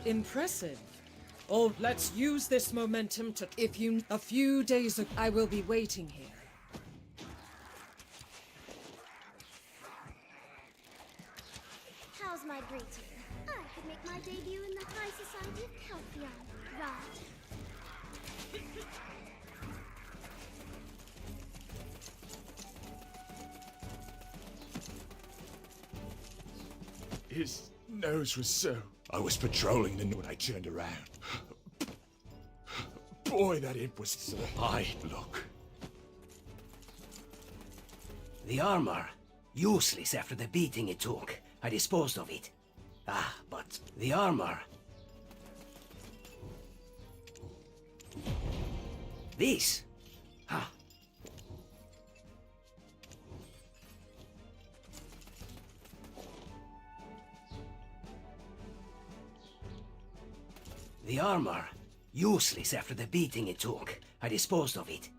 Impressive. Oh, let's use this momentum to... A few days ago, I will be waiting here. How's my greeting? I could make my debut in the high society of Caltheon, right? His nose was so... I was patrolling the when I turned around. Boy, that imp was so high. Look. The armor. Useless after the beating it took. I disposed of it. Ah, but the armor. This? Huh. The armor. Useless after the beating it took. I disposed of it.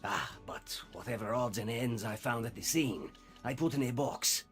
Ah, but whatever odds and ends I found at the scene, I put in a box.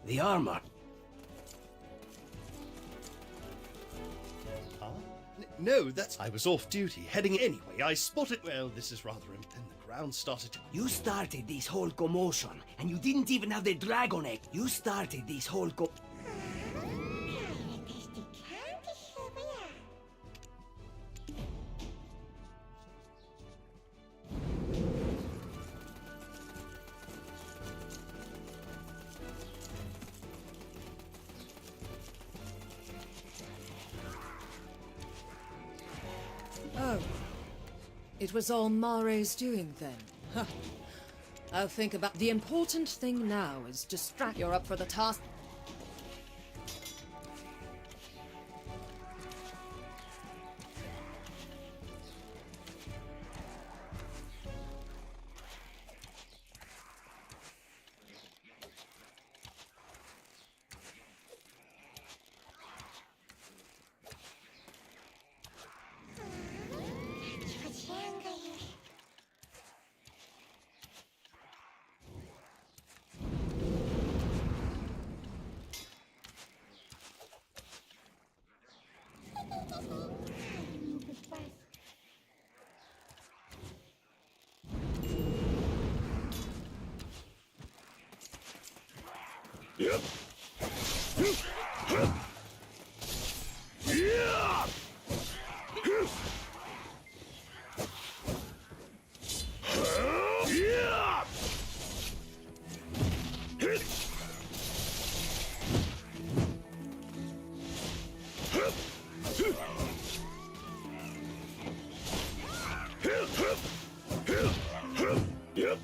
The armor. No, that's... I was off duty, heading anyway. I spotted... Well, this is rather... And the ground started to... You started this whole commotion, and you didn't even have the dragon egg. You started this whole Oh. It was all Mare's doing then. Huh. I'll think about... The important thing now is distract... You're up for the task. Yep. Yep.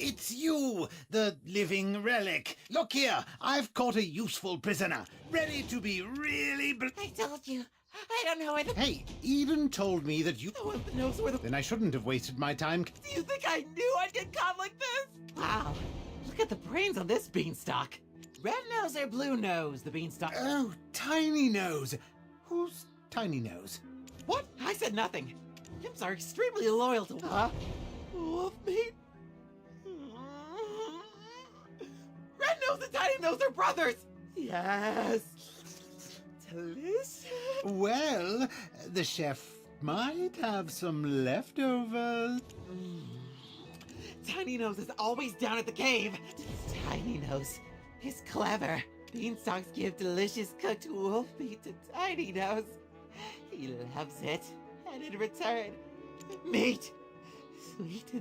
It's you, the living relic. Look here, I've caught a useful prisoner, ready to be really I told you. I don't know anything. Hey, Eden told me that you... No one knows where the... Then I shouldn't have wasted my time. Do you think I knew I'd get caught like this? Wow. Look at the brains on this beanstalk. Red nose or blue nose, the beanstalk? Oh, Tiny Nose. Who's Tiny Nose? What? I said nothing. Imps are extremely loyal to... Huh? Wolf meat? Red nose and Tiny Nose are brothers! Yes! Delicious! Well, the chef might have some leftovers. Tiny Nose is always down at the cave. Tiny Nose is clever. Beanstalks give delicious cooked wolf meat to Tiny Nose. He loves it. And in return, meat. Sweet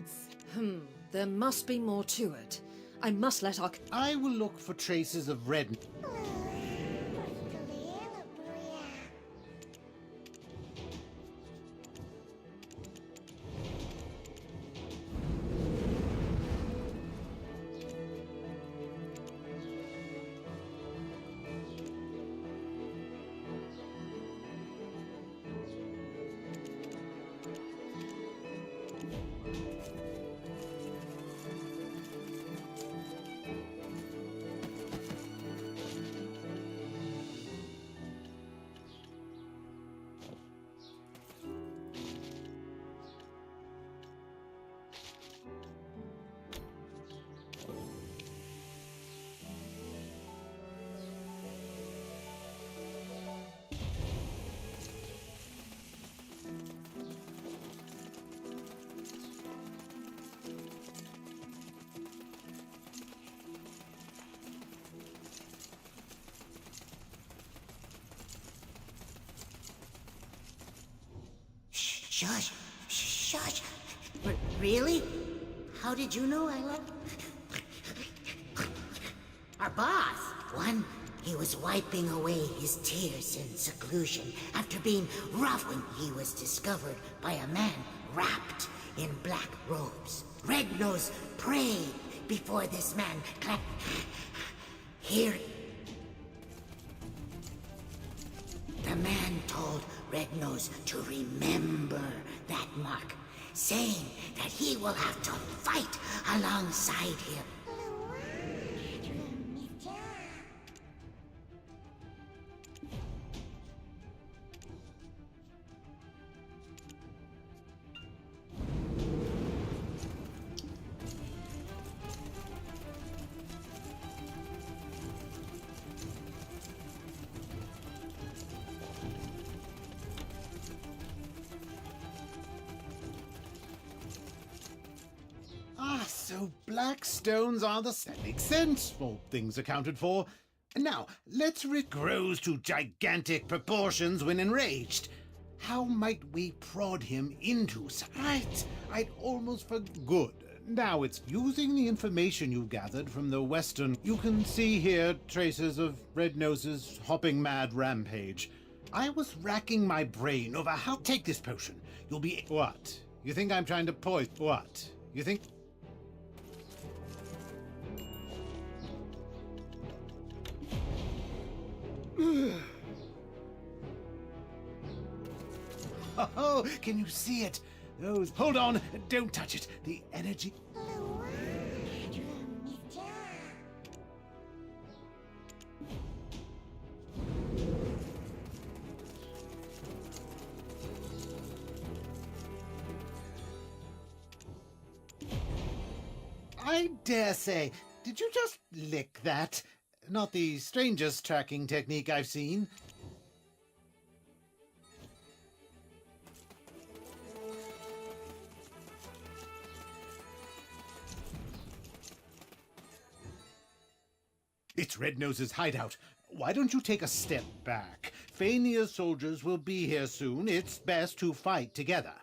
and... There must be more to it. I must let our... I will look for traces of red. Shush! Shush! Really? How did you know I left? Our boss! One, he was wiping away his tears in seclusion after being rough when he was discovered by a man wrapped in black robes. Red Nose prayed before this man clapped. Here. The man told Red Nose to remember that mark, saying that he will have to fight alongside him. So black stones are the... That makes sense. All things accounted for. Now, let's grows to gigantic proportions when enraged. How might we prod him into... Right, I'd almost for good Now, it's using the information you gathered from the Western. You can see here traces of Red Nose's hopping mad rampage. I was racking my brain over how to take this potion. You'll be... What? You think I'm trying to poison... What? You think... Oh, can you see it? Those... Hold on! Don't touch it! The energy... I dare say. Did you just lick that? Not the strangest tracking technique I've seen. It's Red Nose's hideout. Why don't you take a step back? Fania's soldiers will be here soon. It's best to fight together.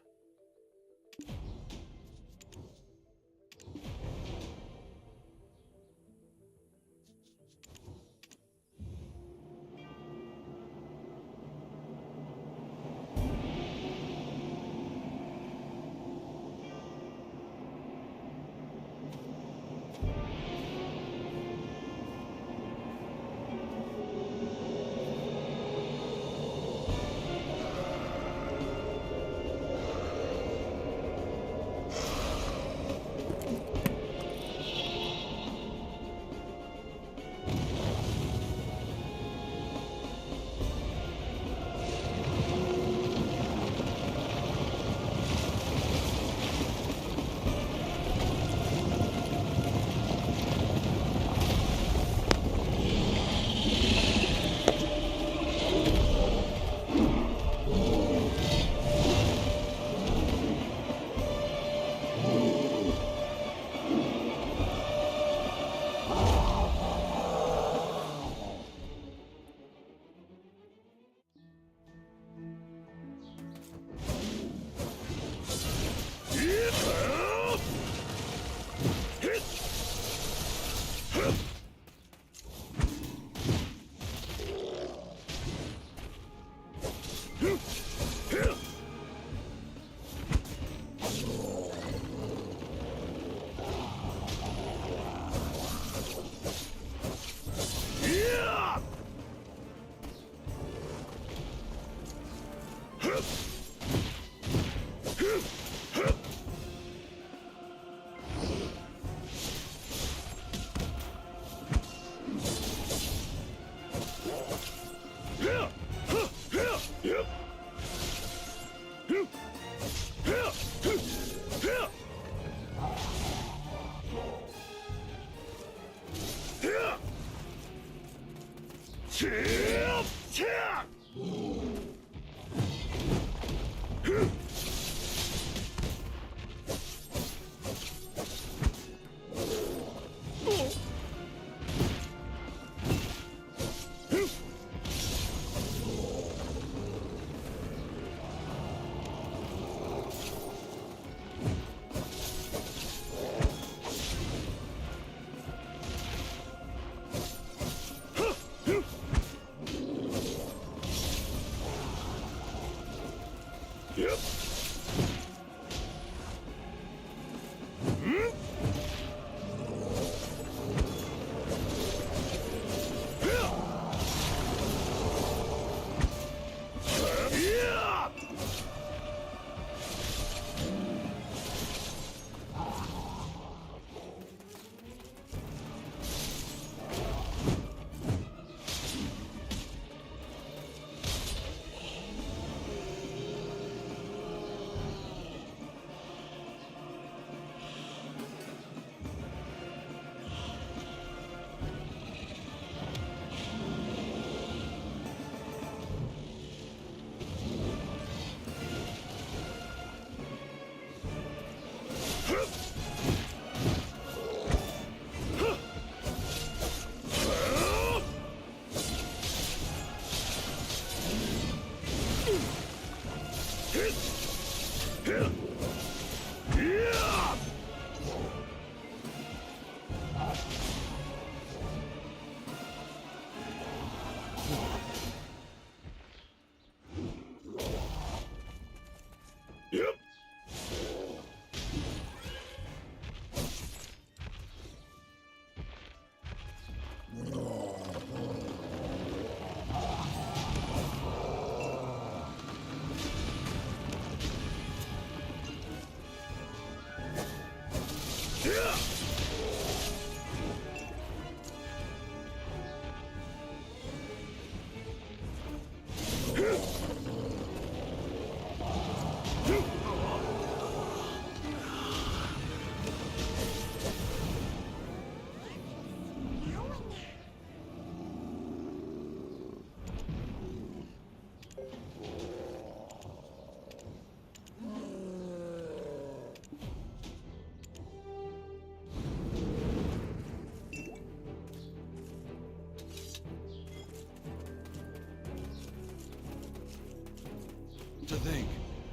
To think,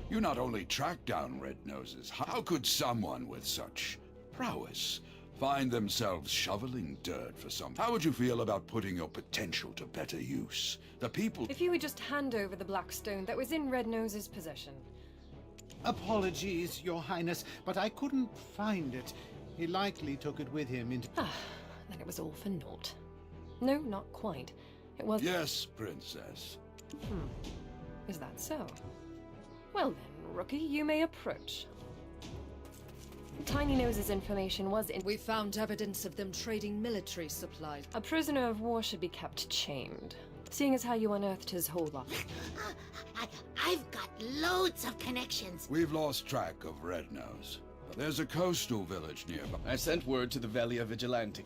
you not only tracked down Red Noses, how could someone with such prowess find themselves shoveling dirt for some... How would you feel about putting your potential to better use? The people... If you would just hand over the black stone that was in Red Nose's possession. Apologies, Your Highness, but I couldn't find it. He likely took it with him into... Then it was all for naught. No, not quite. It was... Yes, Princess. Is that so? Well then, Rookie, you may approach. Tiny Nose's information was in... We found evidence of them trading military supplies. A prisoner of war should be kept chained, seeing as how you unearthed his whole lot. I've got loads of connections. We've lost track of Red Nose. There's a coastal village nearby. I sent word to the Velia Vigilante.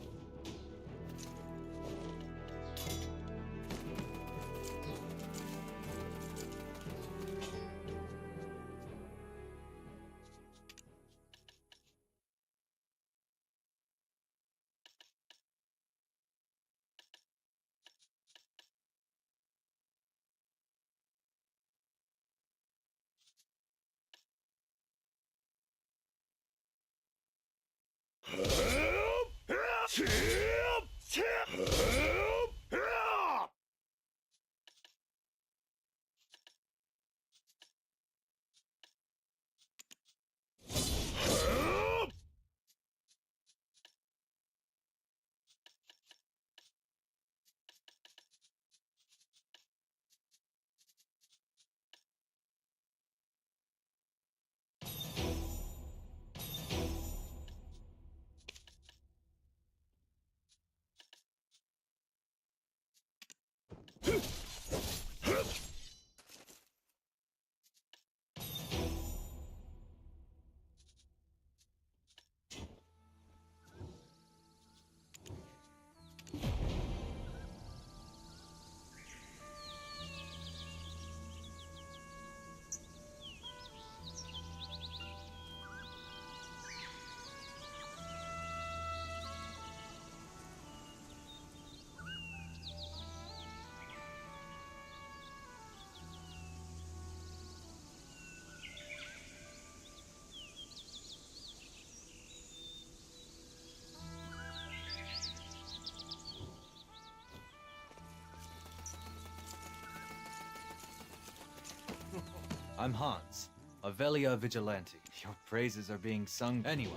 I'm Hans, a Velia Vigilante. Your praises are being sung anyway.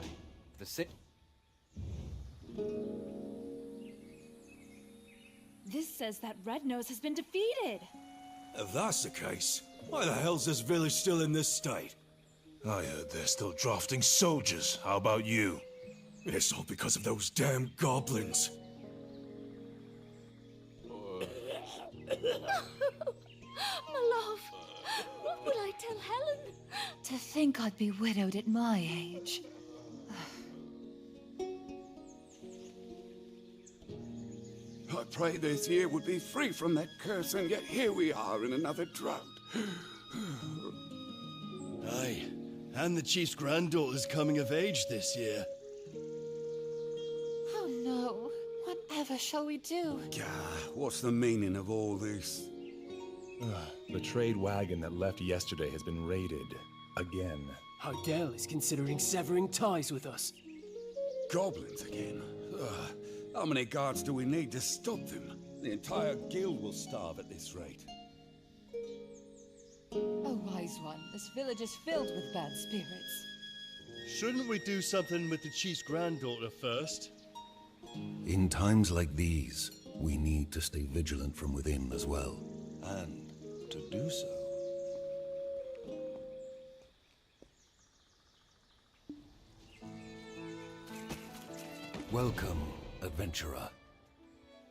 This says that Red Nose has been defeated. If that's the case, why the hell's this village still in this state? I heard they're still drafting soldiers. How about you? It's all because of those damn goblins. My love, what will I tell Helen? To think I'd be widowed at my age. I prayed this year would be free from that curse, and yet here we are in another drought. Aye, and the chief's granddaughter's coming of age this year. Oh no, whatever shall we do? Gah, what's the meaning of all this? The trade wagon that left yesterday has been raided. Again. Hardell is considering severing ties with us. Goblins again? How many guards do we need to stop them? The entire guild will starve at this rate. Oh, wise one, this village is filled with bad spirits. Shouldn't we do something with the chief's granddaughter first? In times like these, we need to stay vigilant from within as well. And to do so... Welcome, adventurer.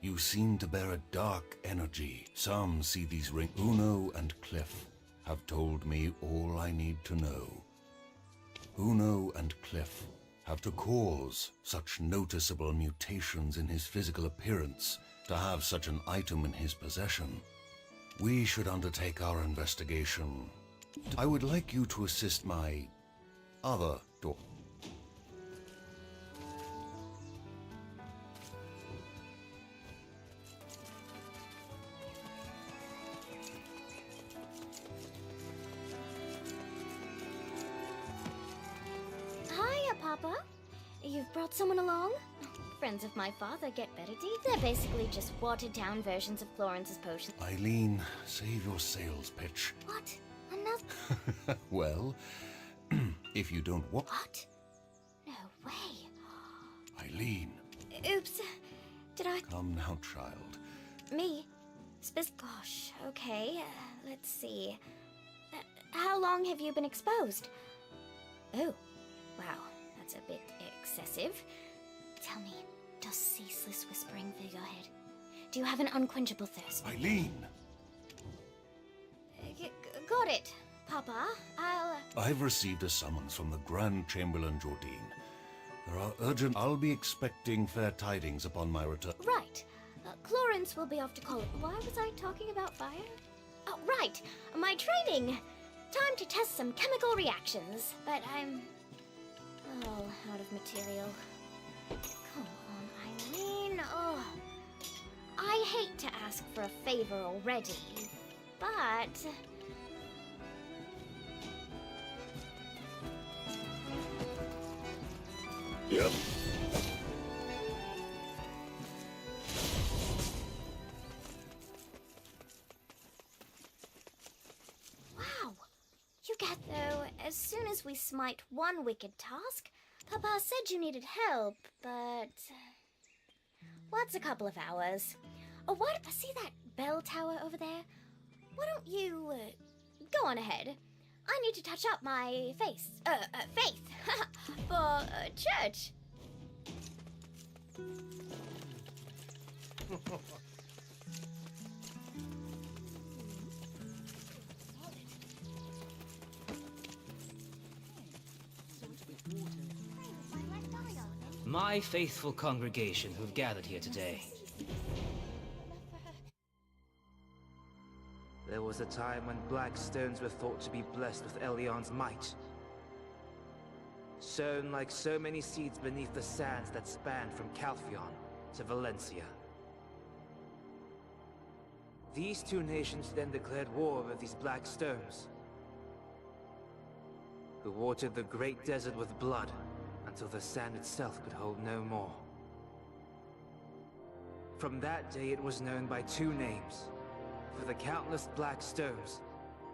You seem to bear a dark energy. Some see these rings. Uno and Cliff have told me all I need to know. Uno and Cliff have to cause such noticeable mutations in his physical appearance to have such an item in his possession. We should undertake our investigation. I would like you to assist my other daughter. Hiya, Papa. You've brought someone along? Friends of my father get better deeds. They're basically just watered-down versions of Florence's potions. Eileen, save your sales pitch. What? Another? Well, if you don't want... What? No way. Eileen. Oops. Did I... Come now, child. Me? Gosh, okay. Let's see. How long have you been exposed? Oh, wow. That's a bit excessive. Tell me, does ceaseless whispering fill your head? Do you have an unquenchable thirst? Eileen! Got it, Papa. I've received a summons from the Grand Chamberlain Jordine. There are urgent... I'll be expecting fair tidings upon my return. Right. Clarence will be off to college. Why was I talking about fire? Oh, right. My training. Time to test some chemical reactions. But I'm... all out of material. Come on, Eileen. Oh, I hate to ask for a favor already, but... Yep. Wow. You get, though, as soon as we smite one wicked task, Papa said you needed help, but... what's a couple of hours? Oh, what? See that bell tower over there? Why don't you, go on ahead. I need to touch up my faith for church. My faithful congregation who've gathered here today. There was a time when black stones were thought to be blessed with Elion's might. Sown like so many seeds beneath the sands that span from Calphion to Valencia. These two nations then declared war over these black stones, who watered the great desert with blood until the sand itself could hold no more. From that day it was known by two names. For the countless black stones,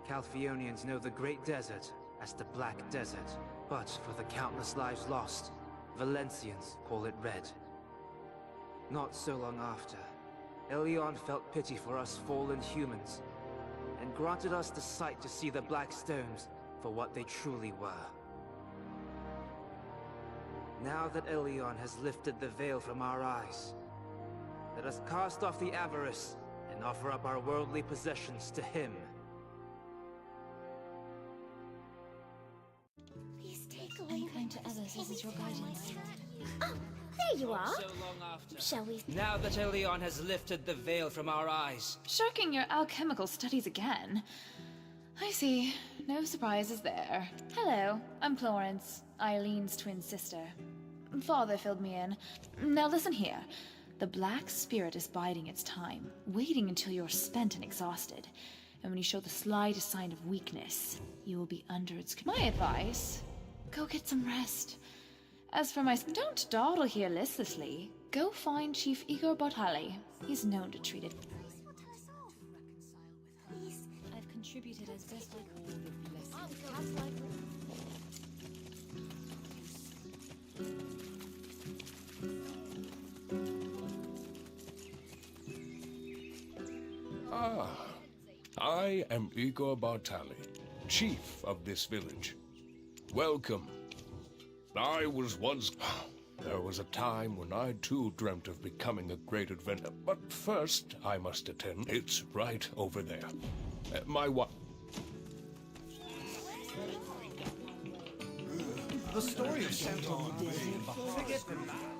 Calphionians know the Great Desert as the Black Desert. But for the countless lives lost, Valencians call it Red. Not so long after, Elion felt pity for us fallen humans, and granted us the sight to see the black stones for what they truly were. Now that Elion has lifted the veil from our eyes, let us cast off the avarice and offer up our worldly possessions to him. Please take away. Are you kind to others as is your guidance? Oh, there you are. So long after. Shall we? Now that Elion has lifted the veil from our eyes. Shirking your alchemical studies again. I see. No surprises there. Hello, I'm Florence, Eileen's twin sister. Father filled me in. Now listen here. The Black Spirit is biding its time, waiting until you're spent and exhausted. And when you show the slightest sign of weakness, you will be under its... My advice, go get some rest. As for my... Don't dawdle here listlessly. Go find Chief Igor Bartali. He's known to treat it... I've contributed as best I could. I am Igor Bartali, chief of this village. Welcome. I was once... There was a time when I too dreamt of becoming a great adventurer, but first I must attend. It's right over there. My wife... The story of Santon.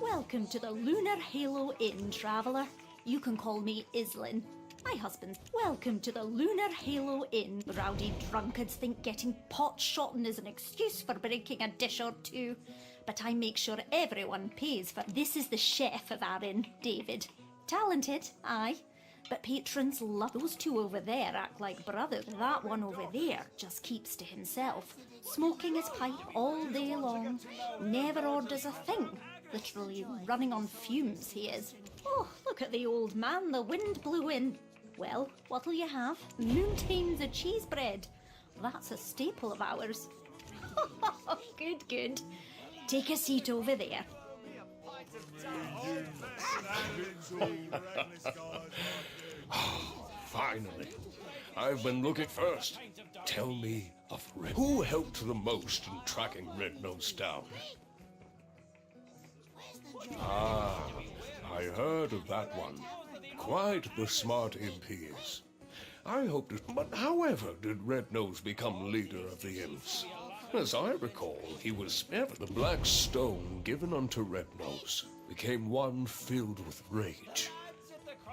Welcome to the Lunar Halo Inn, traveller. You can call me Islin. My husband. Welcome to the Lunar Halo Inn. Rowdy drunkards think getting pot-shotting is an excuse for breaking a dish or two. But I make sure everyone pays for... This is the chef of our inn, David. Talented, aye. But patrons love... Those two over there act like brothers. That one over there just keeps to himself. Smoking his pipe all day long. Never orders a thing. Literally running on fumes he is. Oh, look at the old man, the wind blew in. Well, what'll you have? Mountains of cheese bread. That's a staple of ours. Good, good. Take a seat over there. Finally. I've been looking first. Tell me of Red. Who helped the most in tracking Red Nose down? Ah, I heard of that one. Quite the smart imp he is. I hoped it, but however did Red Nose become leader of the imps? As I recall, he was ever the black stone given unto Red Nose became one filled with rage.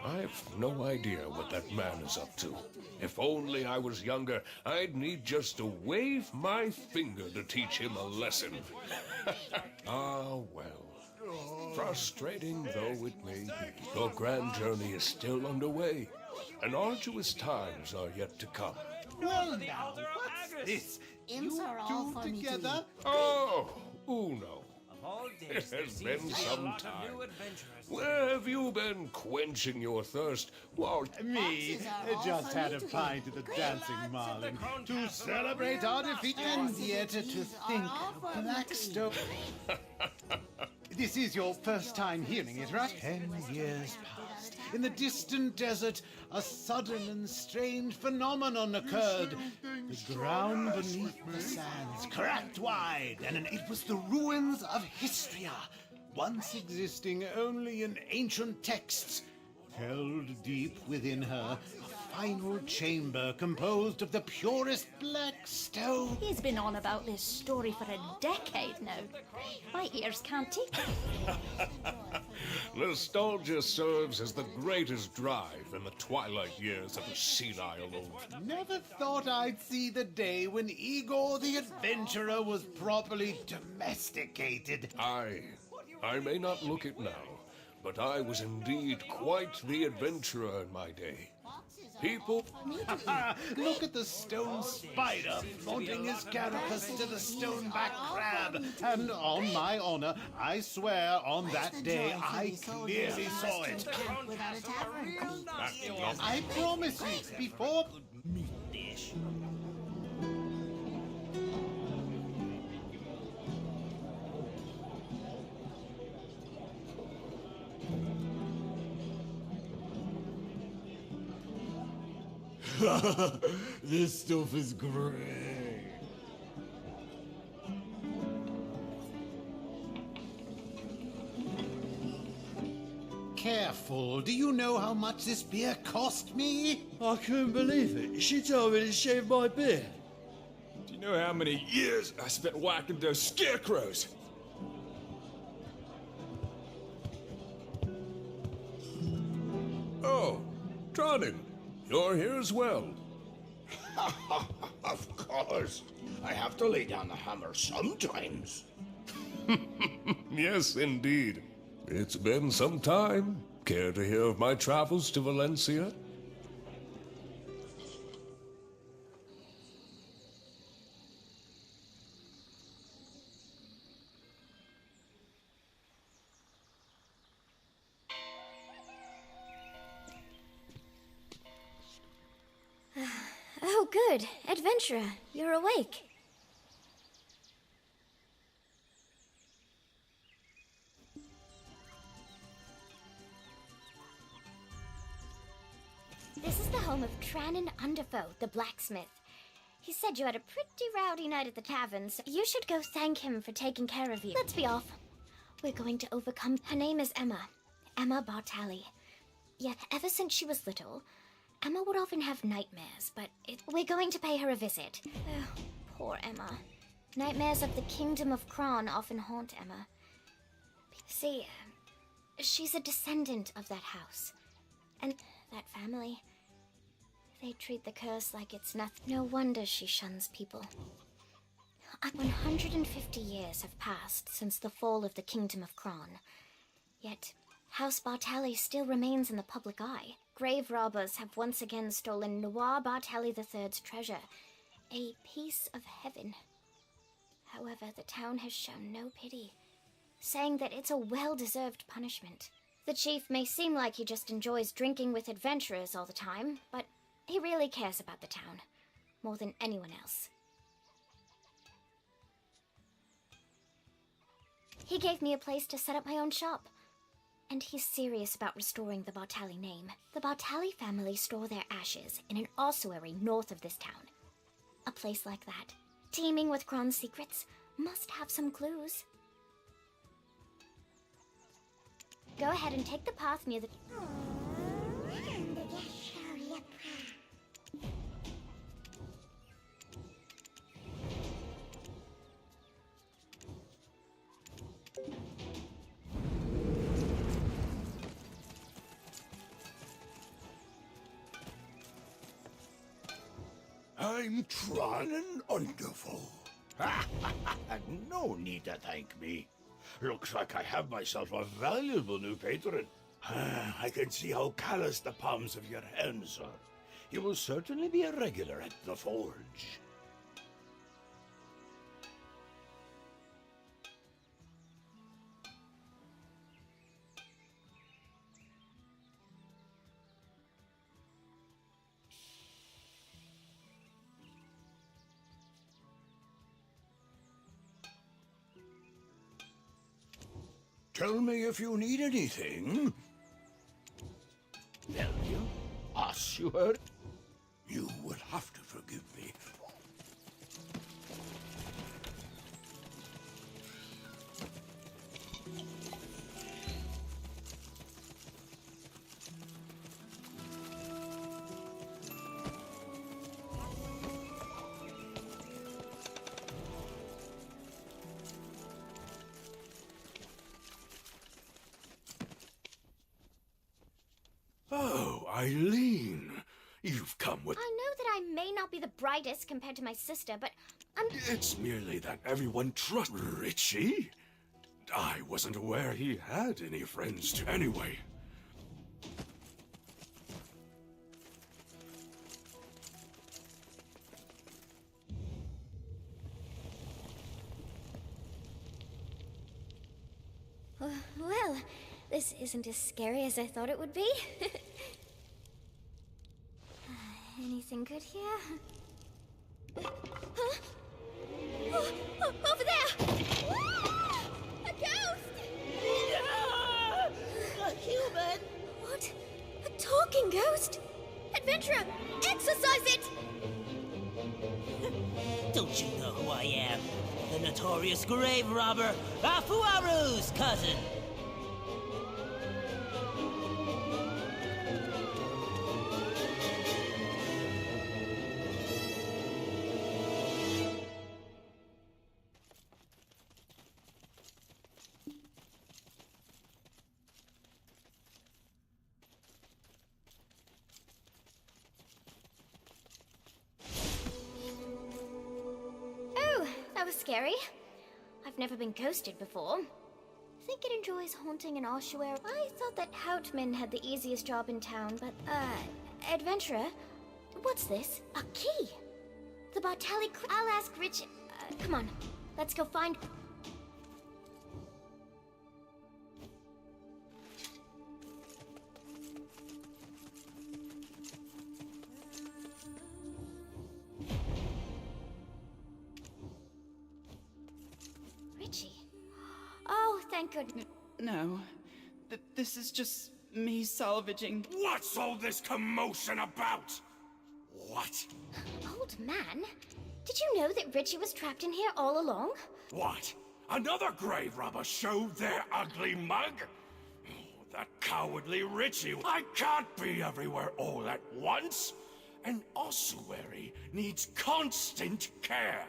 I've no idea what that man is up to. If only I was younger, I'd need just to wave my finger to teach him a lesson. Ah, well. Frustrating though it may be, your grand journey is still underway, and arduous times are yet to come. Well now, what's this? Imps are all two for me together? Oh, Uno. It has been some time. Where have you been quenching your thirst while... Me, just had a pint at the Dancing Marlin to celebrate our defeat, and yet to think Blackstone... This is your first time hearing it, right? 10 years past. In the distant desert, a sudden and strange phenomenon occurred. The ground beneath the sands cracked wide, and it was the ruins of Histria, once existing only in ancient texts. Held deep within her, a final chamber composed of the purest black stone. He's been on about this story for a decade now. My ears can't take it. Nostalgia serves as the greatest drive in the twilight years of a senile old... Never thought I'd see the day when Igor the Adventurer was properly domesticated. I may not look it now, but I was indeed quite the adventurer in my day. People... Look at the stone spider flaunting his carapace to the stoneback crab. And on my honor, I swear on that day I clearly saw it. I promise you, before... Meat dish. This stuff is great. Careful, do you know how much this beer cost me? I couldn't believe it. She told me to shave my beard. Do you know how many years I spent whacking those scarecrows? Oh, Tronin, you're here as well. Of course. I have to lay down the hammer sometimes. Yes, indeed. It's been some time. Care to hear of my travels to Valencia? Oh, good. Adventurer, you're awake. This is the home of Trannan Underfoe, the blacksmith. He said you had a pretty rowdy night at the tavern, so you should go thank him for taking care of you. Let's be off. We're going to overcome... Her name is Emma. Emma Bartali. Yet, ever since she was little, Emma would often have nightmares, but we're going to pay her a visit. Oh, Poor Emma. Nightmares of the Kingdom of Kron often haunt Emma. See, she's a descendant of that house. And that family. They treat the curse like it's nothing. No wonder she shuns people. 150 years have passed since the fall of the Kingdom of Kron. Yet, House Bartali still remains in the public eye. Grave robbers have once again stolen Noir Bartali III's treasure, a piece of heaven. However, the town has shown no pity, saying that it's a well-deserved punishment. The chief may seem like he just enjoys drinking with adventurers all the time, but he really cares about the town, more than anyone else. He gave me a place to set up my own shop. And he's serious about restoring the Bartali name. The Bartali family store their ashes in an ossuary north of this town. A place like that, teeming with Kron's secrets, must have some clues. Go ahead and take the path near the... I'm Tron and wonderful. No need to thank me. Looks like I have myself a valuable new patron. I can see how callous the palms of your hands are. You will certainly be a regular at the forge. Tell me if you need anything. Value? Us, you heard? You will have to forgive me. Oh, Eileen, you've come with... I know that I may not be the brightest compared to my sister, but I'm... It's merely that everyone trusts Richie. I wasn't aware he had any friends to... Anyway. Well, this isn't as scary as I thought it would be. Anything good here? Huh? Over there! A ghost! A human! What? A talking ghost? Adventurer, exorcise it! Don't you know who I am? The notorious grave robber, Afuaru's cousin! That was scary. I've never been ghosted before. I think it enjoys haunting an ossuary. I thought that Houtman had the easiest job in town, but, adventurer, what's this? A key! The Bartali... I'll ask Rich... come on, let's go find... Richie. Oh, thank goodness. No. This is just me salvaging... What's all this commotion about? What? Old man, did you know that Richie was trapped in here all along? What? Another grave robber showed their ugly mug? Oh, that cowardly Richie. I can't be everywhere all at once. An ossuary needs constant care.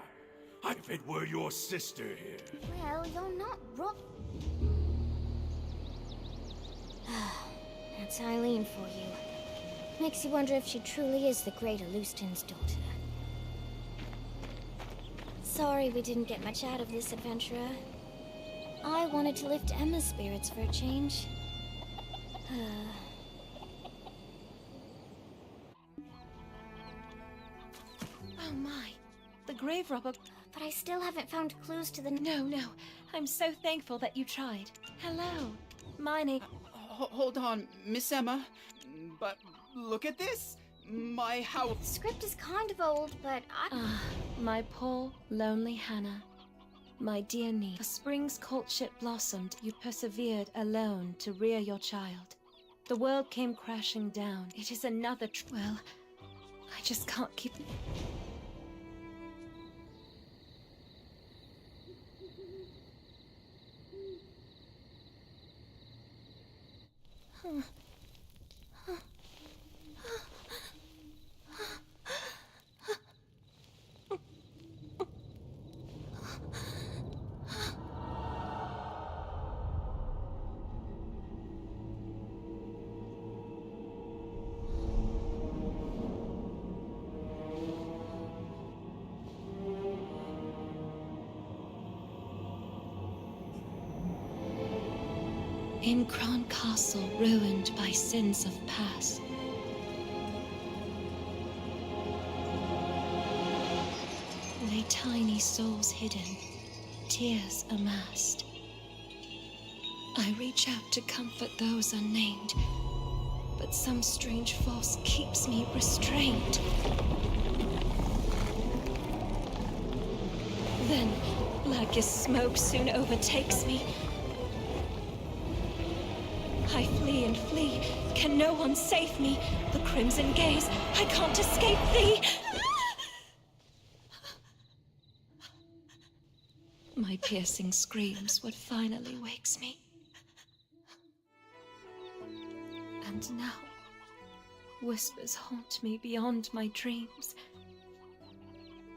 If it were your sister here. Well, you're not wrong. That's Eileen for you. Makes you wonder if she truly is the great Alustin's daughter. Sorry we didn't get much out of this adventurer. I wanted to lift Emma's spirits for a change. Oh my, the grave robber. But I still haven't found clues to the... No. I'm so thankful that you tried. Hello, my name... Hold on, Miss Emma. But look at this. My house... The script is kind of old, but I... my poor, lonely Hannah. My dear niece. The spring's courtship blossomed. You persevered alone to rear your child. The world came crashing down. It is another... well, I just can't keep... In Crown Castle, ruined by sins of past, lay tiny souls hidden, tears amassed. I reach out to comfort those unnamed, but some strange force keeps me restrained. Then, like as smoke soon overtakes me, I flee and flee. Can no one save me? The crimson gaze, I can't escape thee! My piercing screams what finally wakes me. And now, whispers haunt me beyond my dreams.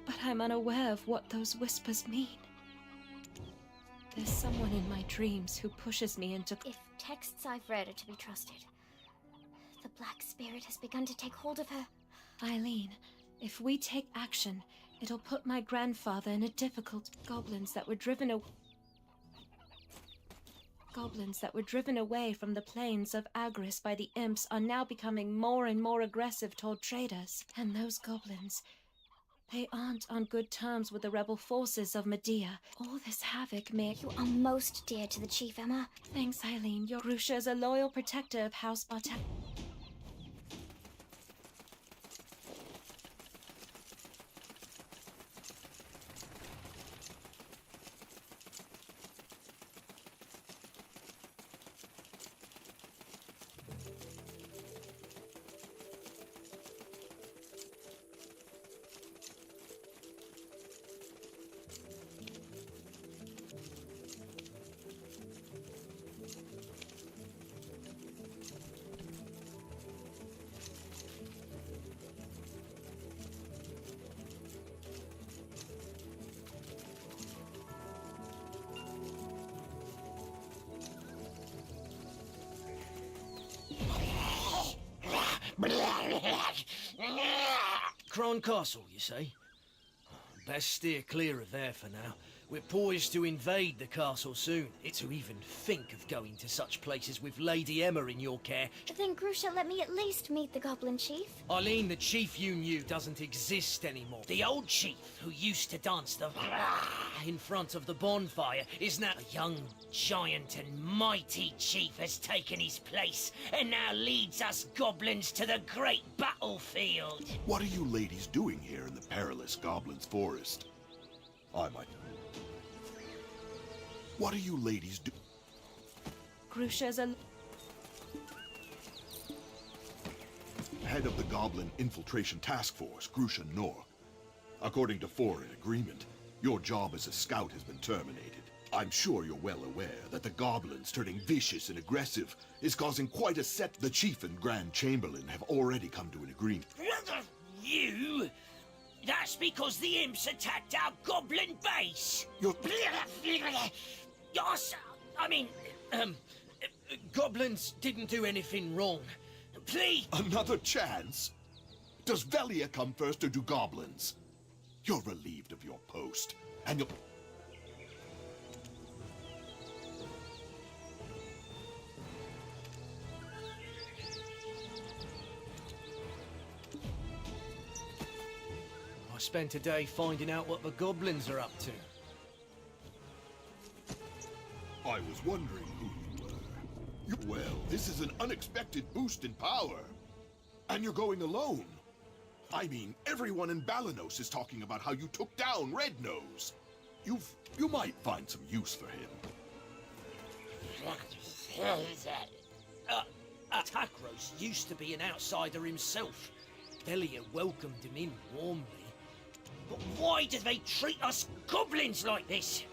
But I'm unaware of what those whispers mean. There's someone in my dreams who pushes me into... If texts I've read are to be trusted, the Black Spirit has begun to take hold of her. Eileen, if we take action, it'll put my grandfather in a difficult... Goblins that were driven away from the plains of Agris by the imps are now becoming more and more aggressive toward traders. And those goblins... they aren't on good terms with the rebel forces of Medea. All this havoc may... You are most dear to the Chief, Emma. Thanks, Eileen. Your Grusha is a loyal protector of House Bartek. Crown Castle, you say? Best steer clear of there for now. We're poised to invade the castle soon. It's to even think of going to such places with Lady Emma in your care. Then Grusha, let me at least meet the Goblin Chief. Eileen, the chief you knew doesn't exist anymore. The old chief who used to dance the in front of the bonfire is now a young, giant and mighty chief has taken his place and now leads us goblins to the great battlefield. What are you ladies doing here in the perilous Goblin's Forest? I might... What are you ladies doing? Grusha's a... Head of the Goblin Infiltration Task Force, Grusha Nork. According to foreign agreement, your job as a scout has been terminated. I'm sure you're well aware that the goblins turning vicious and aggressive is causing quite a set. The Chief and Grand Chamberlain have already come to an agreement. You? That's because the imps attacked our goblin base. Yes, I mean, Goblins didn't do anything wrong. please. Another chance? Does Velia come first or do goblins? You're relieved of your post, and you'll... I spent a day finding out what the goblins are up to. I was wondering who you were. Well, this is an unexpected boost in power. And you're going alone. I mean, everyone in Balanos is talking about how you took down Red Nose. You might find some use for him. Takros used to be an outsider himself. Delia welcomed him in warmly. But why do they treat us goblins like this?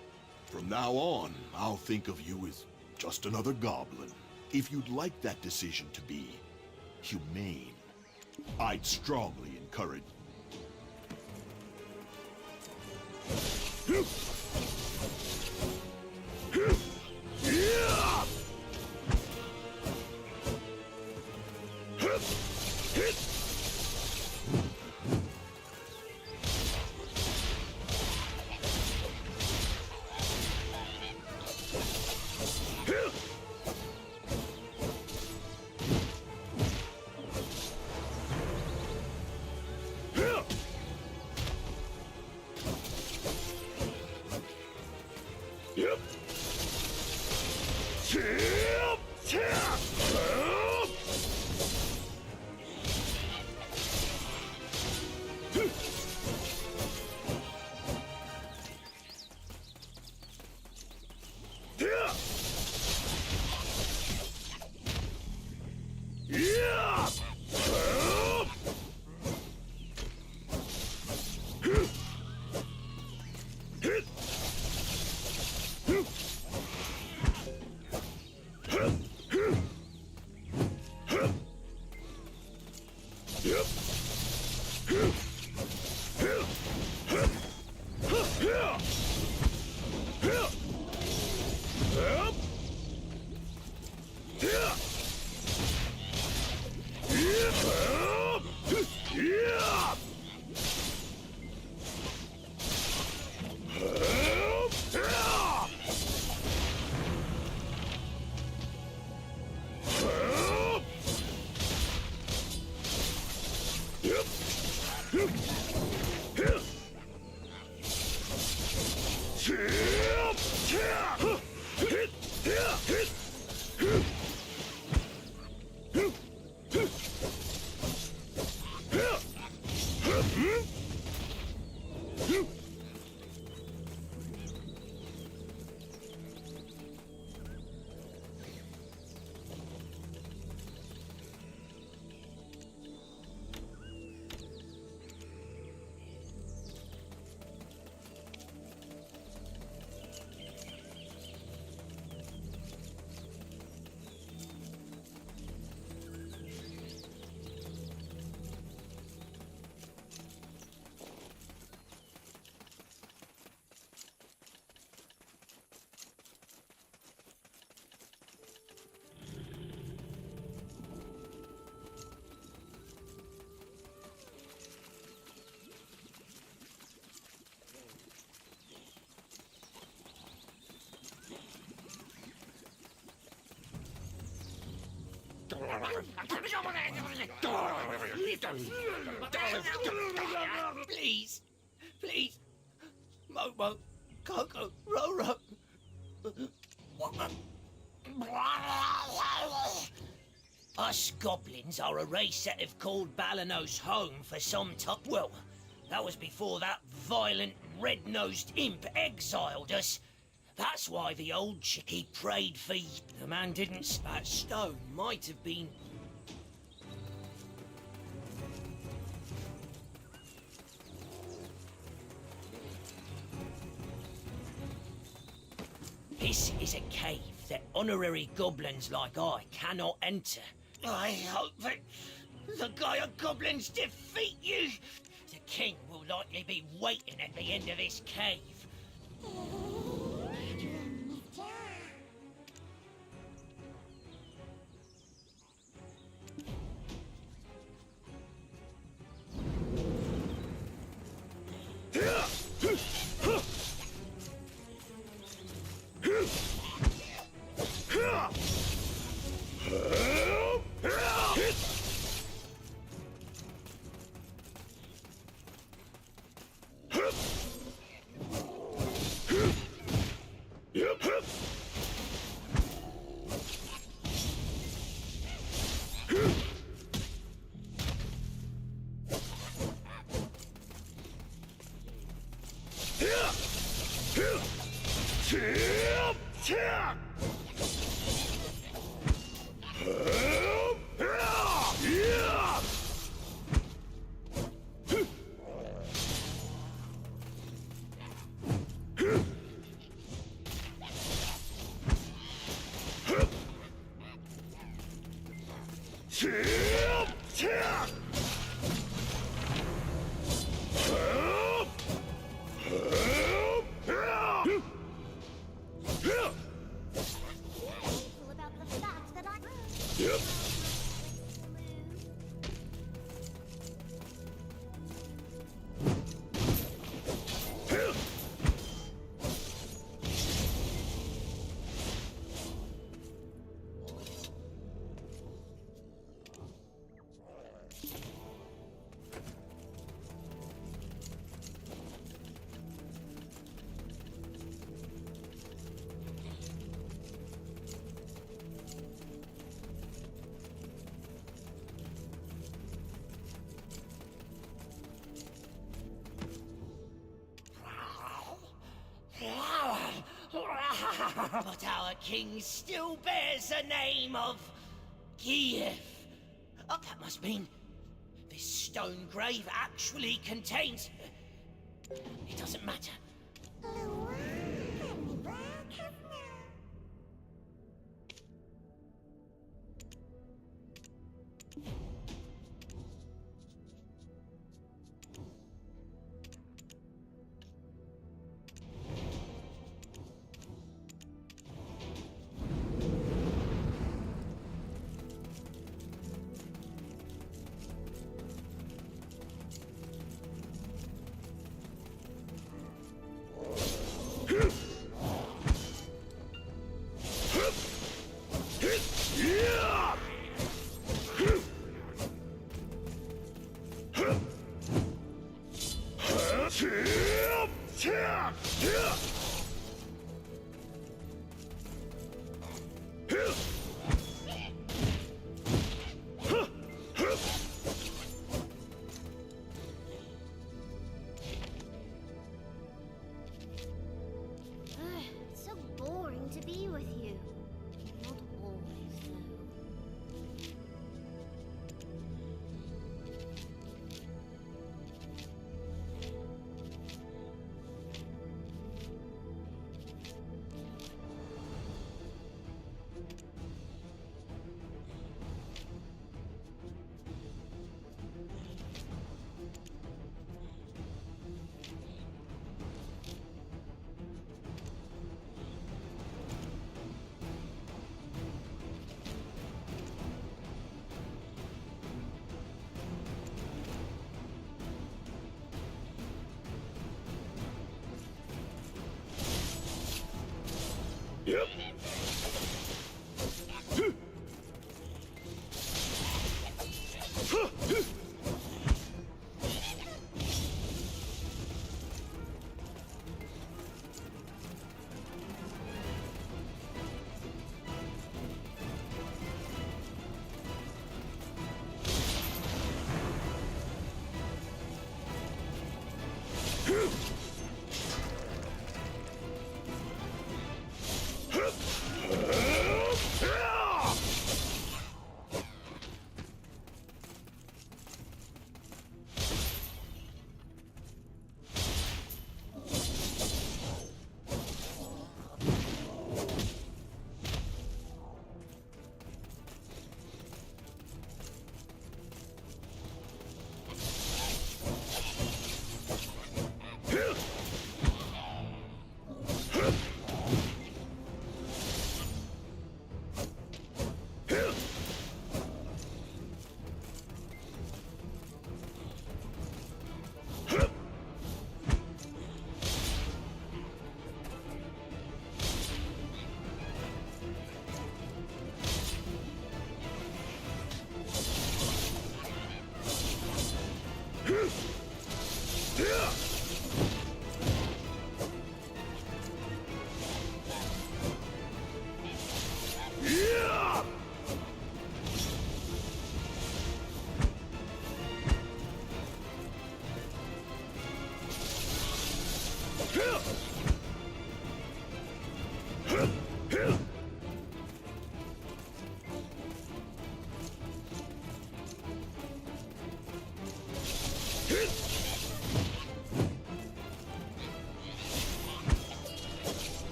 From now on, I'll think of you as just another goblin. If you'd like that decision to be humane, I'd strongly encourage... Please, please, Momo, Coco, Roro. Us goblins are a race that have called Balanos home for some time. Well, that was before that violent, red-nosed imp exiled us. That's why the old chick, he prayed for you. The man didn't... That stone might have been... This is a cave that honorary goblins like I cannot enter. I hope that the Gaia goblins defeat you. The king will likely be waiting at the end of this cave. But our king still bears the name of Kiev. Oh, that must mean this stone grave actually contains... It doesn't matter. It's so boring to be with you. Not always, though.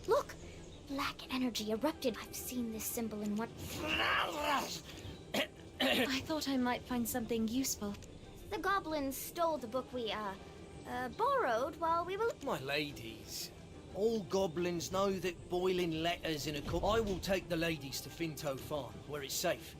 Look! Black energy erupted. I've seen this symbol in one. I thought I might find something useful. The goblins stole the book we, borrowed while we were. My ladies, all goblins know that boiling letters in a cup. I will take the ladies to Finto Farm, where it's safe.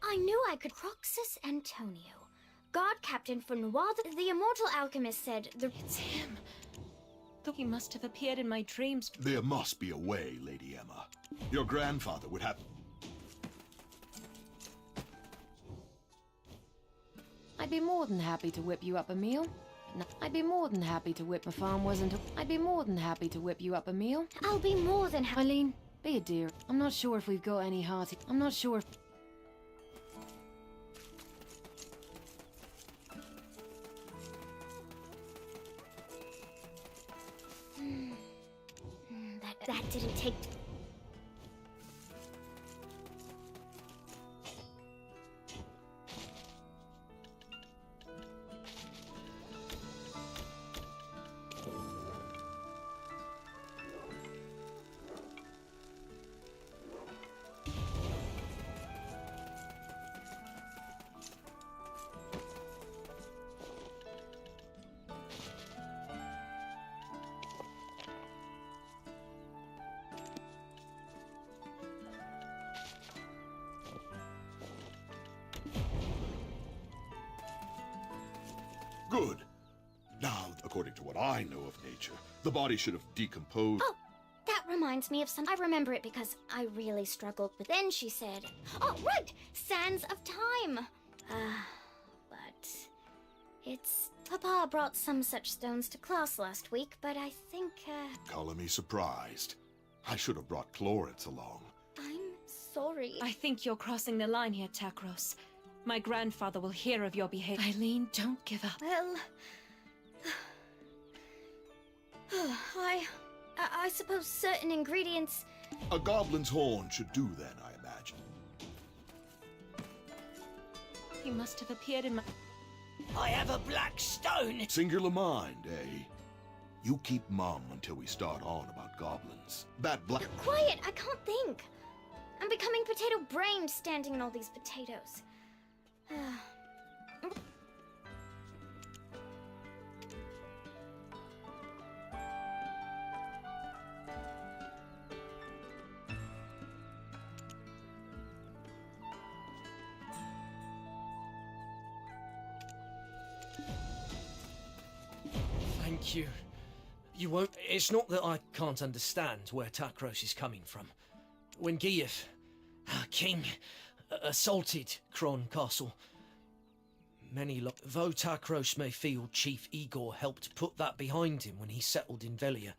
I knew I could. Roxas Antonio, guard captain for Nuovo. The immortal alchemist said It's him. Though he must have appeared in my dreams. There must be a way, Lady Emma. Your grandfather would have... I'd be more than happy to whip you up a meal. No, I'd be more than happy to whip my farm wasn't. I'd be more than happy to whip you up a meal. I'll be more than happy. Eileen, be a dear. I'm not sure if we've got any hearty. I'm not sure if... That didn't take... Good. Now, according to what I know of nature, the body should have decomposed... Oh, that reminds me of some... I remember it because I really struggled with... Then she said... Oh, right! Sands of Time! But... It's... Papa brought some such stones to class last week, but I think, Color me surprised. I should have brought Clarence along. I'm sorry. I think you're crossing the line here, Takros. My grandfather will hear of your behavior. Eileen, don't give up. Well... I suppose certain ingredients... A goblin's horn should do then, I imagine. He must have appeared in my... I have a black stone! Singular mind, eh? You keep mum until we start on about goblins. That black... Quiet! I can't think! I'm becoming potato-brained standing in all these potatoes. Thank you. You won't... It's not that I can't understand where Takros is coming from. When Gieth, king, assaulted Kron Castle, though Takros may feel Chief Igor helped put that behind him when he settled in Velia.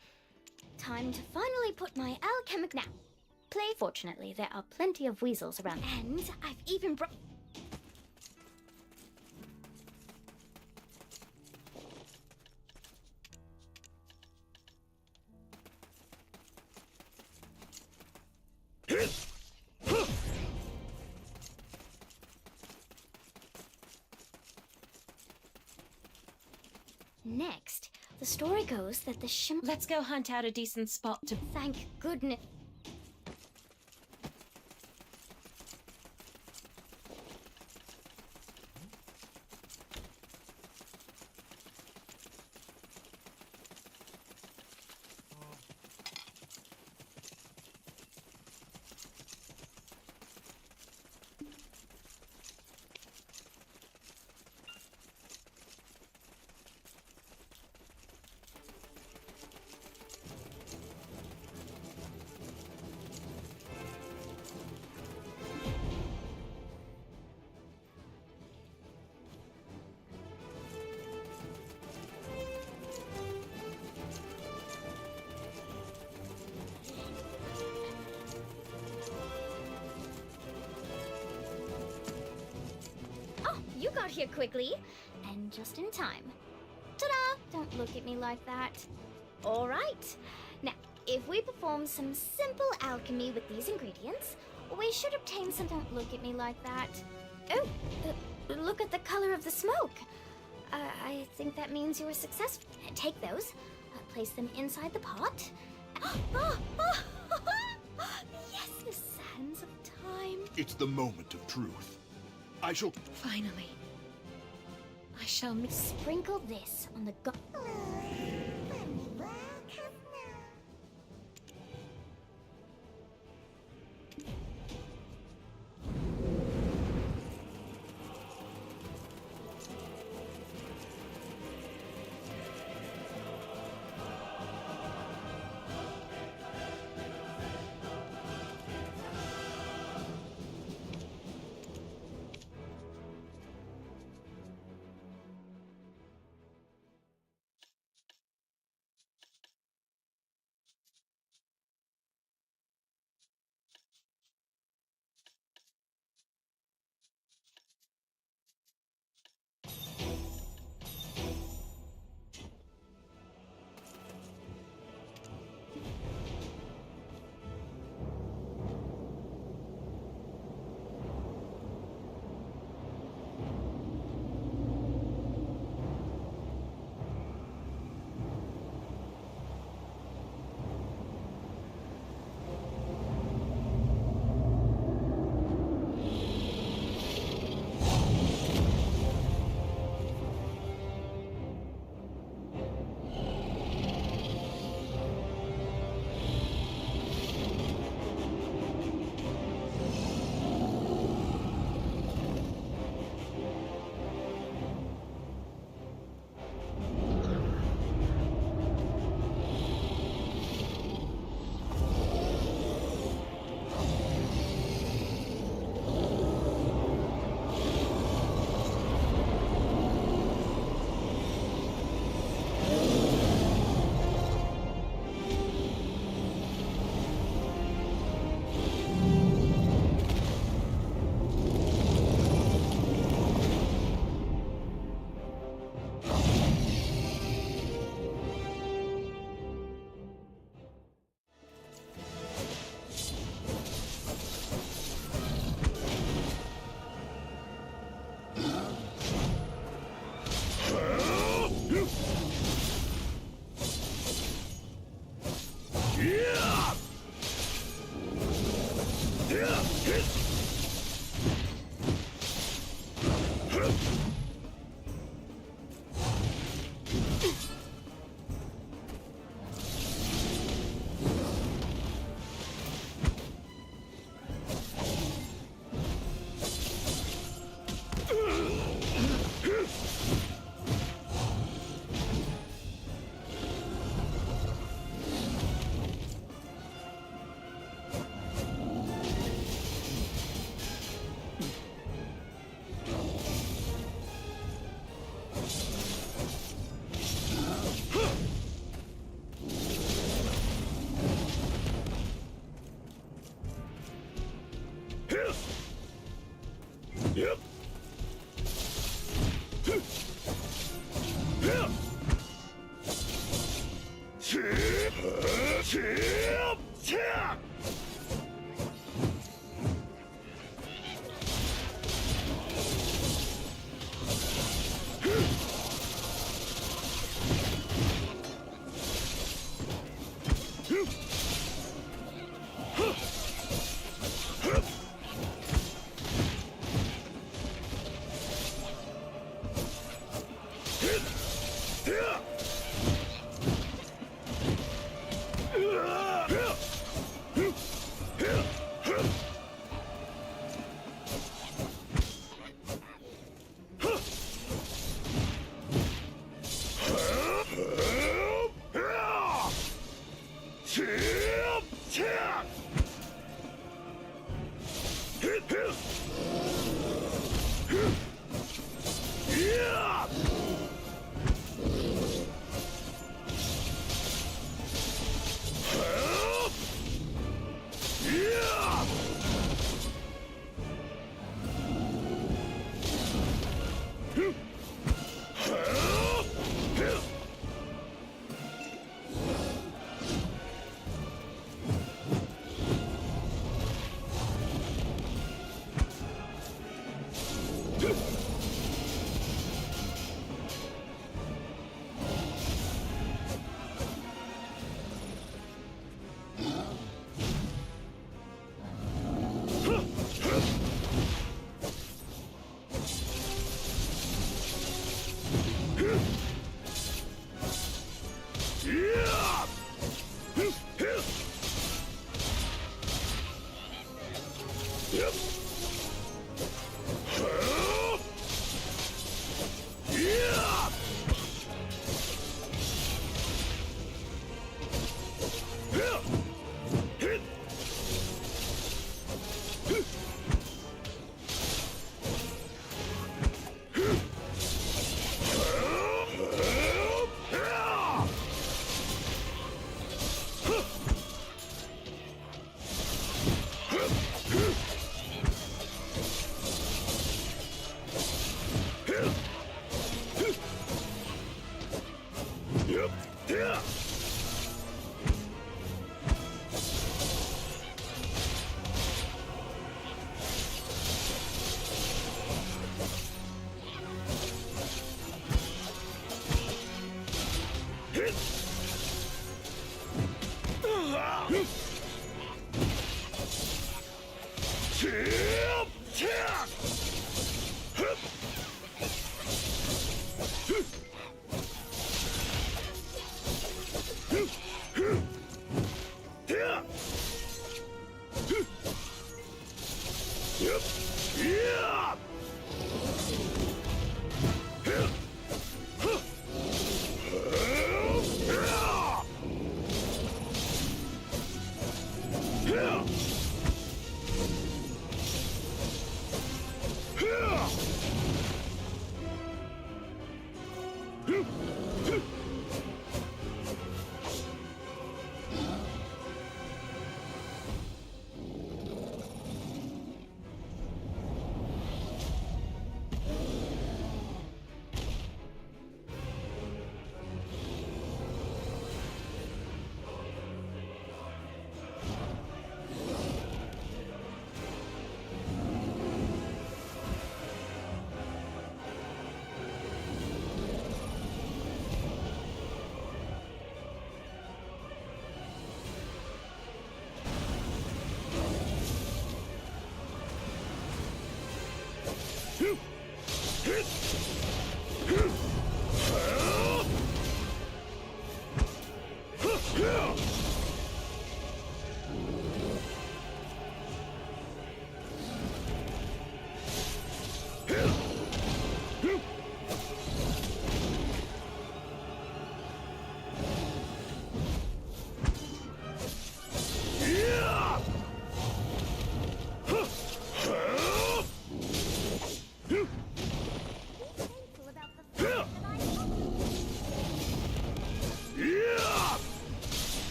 Time to finally put my alchemic... Now, play. Fortunately, there are plenty of weasels around. And I've even brought... Next, the story goes that the Let's go hunt out a decent spot to... Thank goodness. here quickly, and just in time. Ta-da! Don't look at me like that. All right. Now, if we perform some simple alchemy with these ingredients, we should obtain some... Don't look at me like that. Oh, look at the color of the smoke. I think that means you were successful. Take those, place them inside the pot. Yes, the sands of time. It's the moment of truth. I shall... Finally. I shall sprinkle this on the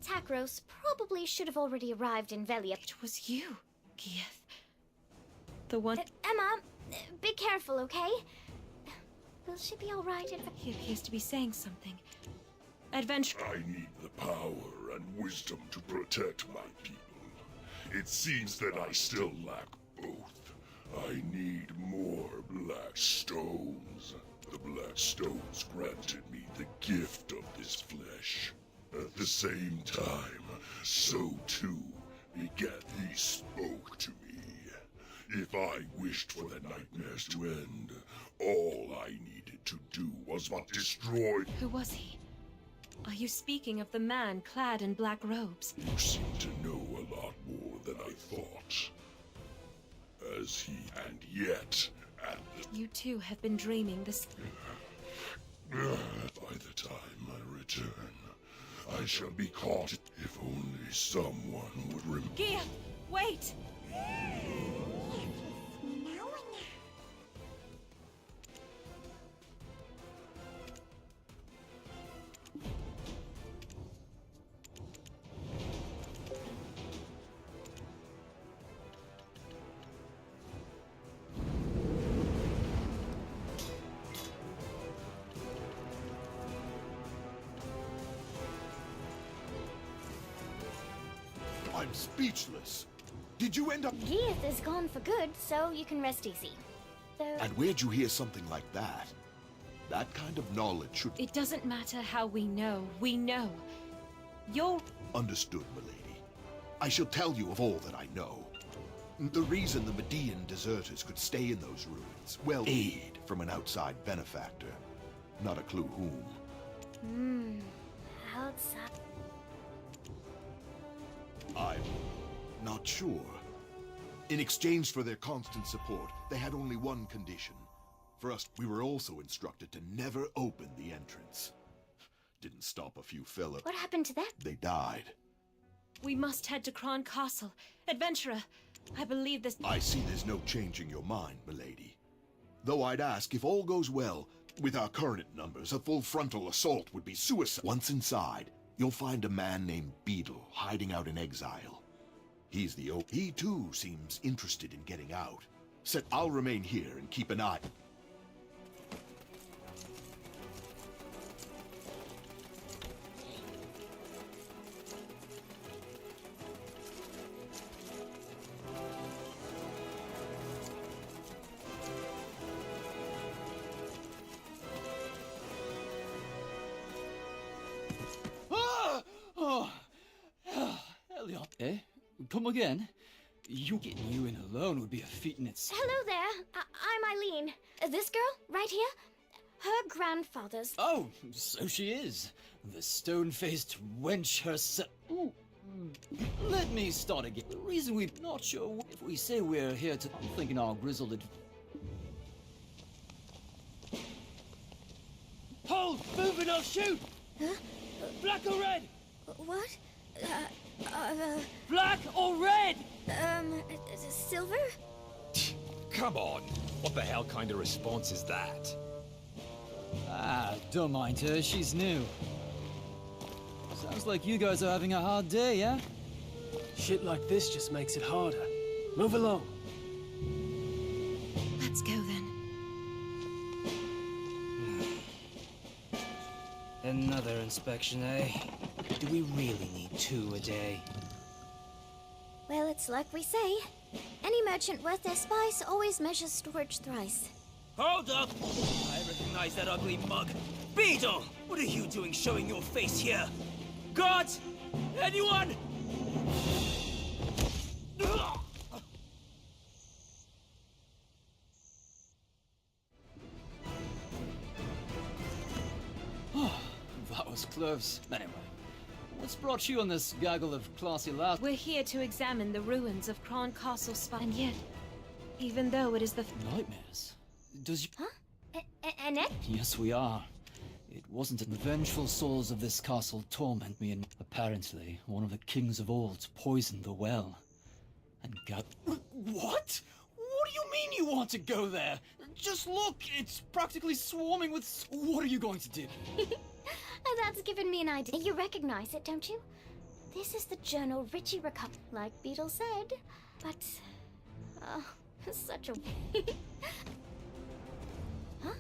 Takros probably should have already arrived in Velia. It was you, Gieth. The one... Emma, be careful, okay? Will she be alright? He appears to be saying something. Adventure... I need the power and wisdom to protect my people. It seems that I still lack both. I need more black stones. The black stones granted me the gift of this flesh. At the same time, so too begat he spoke to me. If I wished for the nightmares to end, all I needed to do was but destroy... Who was he? Are you speaking of the man clad in black robes? You seem to know a lot more than I thought. As he, and yet, at the... You too have been dreaming this... By the time I return, I shall be caught. If only someone would remember. Gieth, wait! I'm speechless. Did you end up... Gieth is gone for good, so you can rest easy. Though... And where'd you hear something like that? That kind of knowledge should... It doesn't matter how we know. We know. You're... Understood, milady. I shall tell you of all that I know. The reason the Median deserters could stay in those ruins, well, aid from an outside benefactor. Not a clue whom. Outside... I'm not sure. In exchange for their constant support, they had only one condition. For us, we were also instructed to never open the entrance. Didn't stop a few fellow. What happened to them? They died. We must head to Kron Castle. Adventurer, I believe this... I see there's no changing your mind, milady. Though I'd ask, if all goes well, with our current numbers, a full frontal assault would be suicide. Once inside, you'll find a man named Beetle hiding out in exile. He too seems interested in getting out. I'll remain here and keep an eye. Elliot, eh? Come again? Getting you in alone would be a feat in itself. Hello there. I'm Eileen. This girl, right here, her grandfather's... Oh, so she is. The stone-faced wench herself. Ooh. Let me start again. The reason we're not sure if we say we're here to... I'm thinking our grizzled... Hold! Moving or shoot! Huh? Black or red? What? Black or red? Silver? Come on. What the hell kind of response is that? Ah, don't mind her. She's new. Sounds like you guys are having a hard day, yeah? Shit like this just makes it harder. Move along. Let's go then. Another inspection, eh? Do we really need 2 a day? Well, it's like we say. Any merchant worth their spice always measures storage thrice. Hold up! I recognize that ugly mug. Beetle! What are you doing showing your face here? Guards! Anyone? That was close. Anyway, what's brought you on this gaggle of classy lads? We're here to examine the ruins of Kron Castle Spire, and yet, even though it is the... Nightmares? Does you... Huh? Annette? Yes, we are. It wasn't it. The vengeful souls of this castle torment me, and apparently, one of the kings of old poisoned the well. And got... What? What do you mean you want to go there? Just look, it's practically swarming with... What are you going to do? That's given me an idea. You recognize it, don't you? This is the journal Richie recovered, like Beetle said. But... such a... Huh?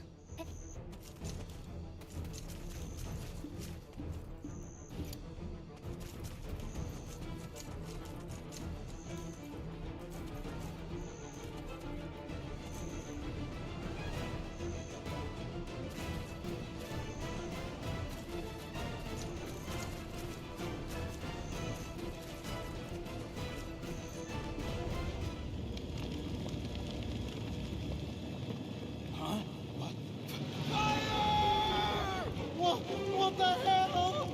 What the hell?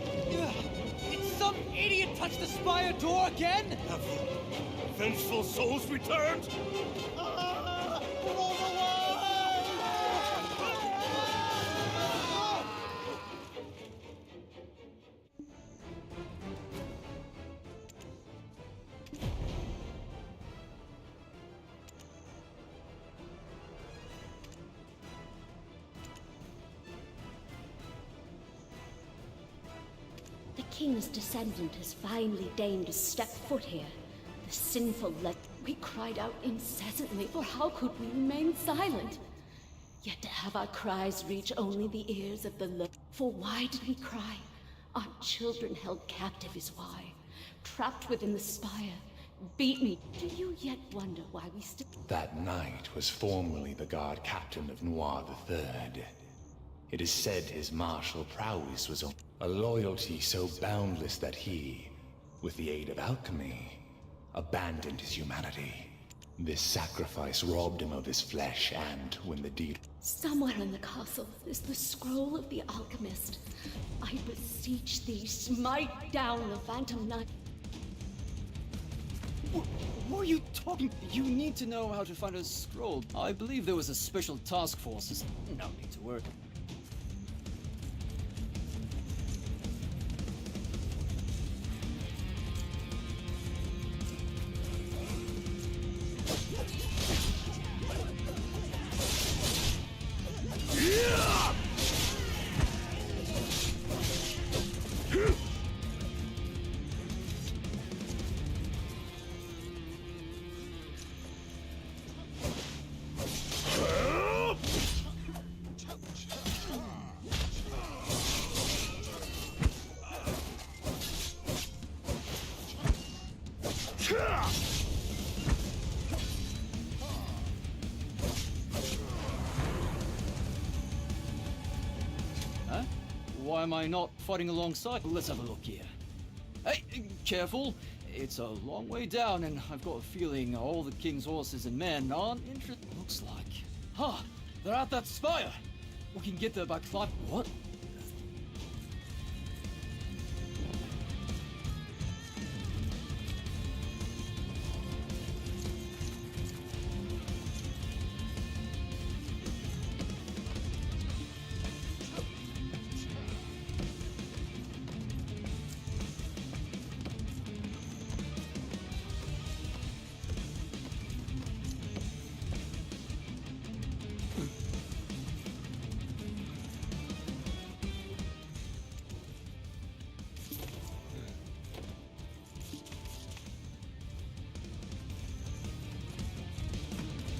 Did some idiot touch the spire door again? Have the vengeful souls returned? The king's descendant has finally deigned to step foot here. The sinful we cried out incessantly, for how could we remain silent? Yet to have our cries reach only the ears of the For why did we cry? Our children held captive is why. Trapped within the spire, beat me. Do you yet wonder why we still... That knight was formerly the guard captain of Nuovo III. It is said his martial prowess was a loyalty so boundless that he, with the aid of alchemy, abandoned his humanity. This sacrifice robbed him of his flesh, and when the deed... Somewhere in the castle is the scroll of the alchemist. I beseech thee, smite down the phantom knight. What are you talking? You need to know how to find a scroll. I believe there was a special task force. No need to worry. why am I not fighting alongside? Let's have a look here. Hey, careful! It's a long way down, and I've got a feeling all the king's horses and men aren't interested. Looks like. Huh! They're at that spire! We can get there by climbing. What?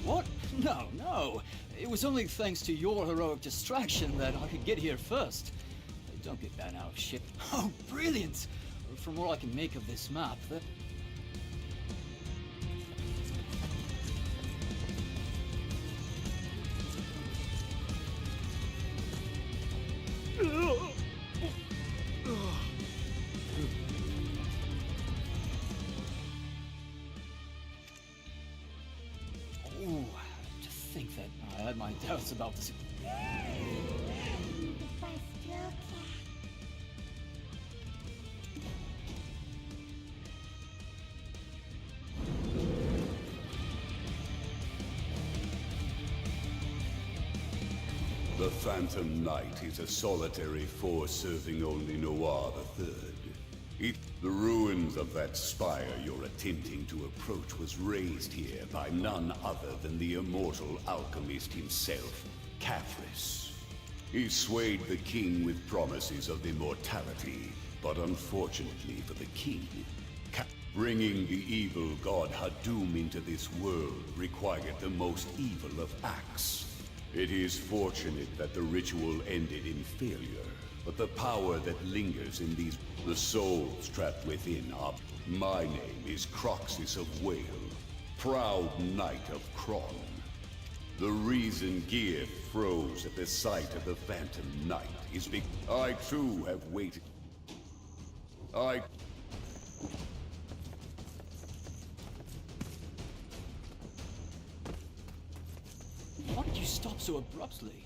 What? No, no. It was only thanks to your heroic distraction that I could get here first. Don't get bent out of shit. Oh, brilliant! From what I can make of this map, that... Ooh, to think that I had my doubts about this. The Phantom Knight is a solitary force serving only Nuovo III. The ruins of that spire you're attempting to approach was raised here by none other than the immortal alchemist himself, Caphras. He swayed the king with promises of immortality, but unfortunately for the king, bringing the evil god Hadum into this world required the most evil of acts. It is fortunate that the ritual ended in failure, but the power that lingers in the souls trapped within are... My name is Croxus of Whale, proud knight of Kron. The reason Gear froze at the sight of the Phantom Knight is because I too have waited. Why did you stop so abruptly?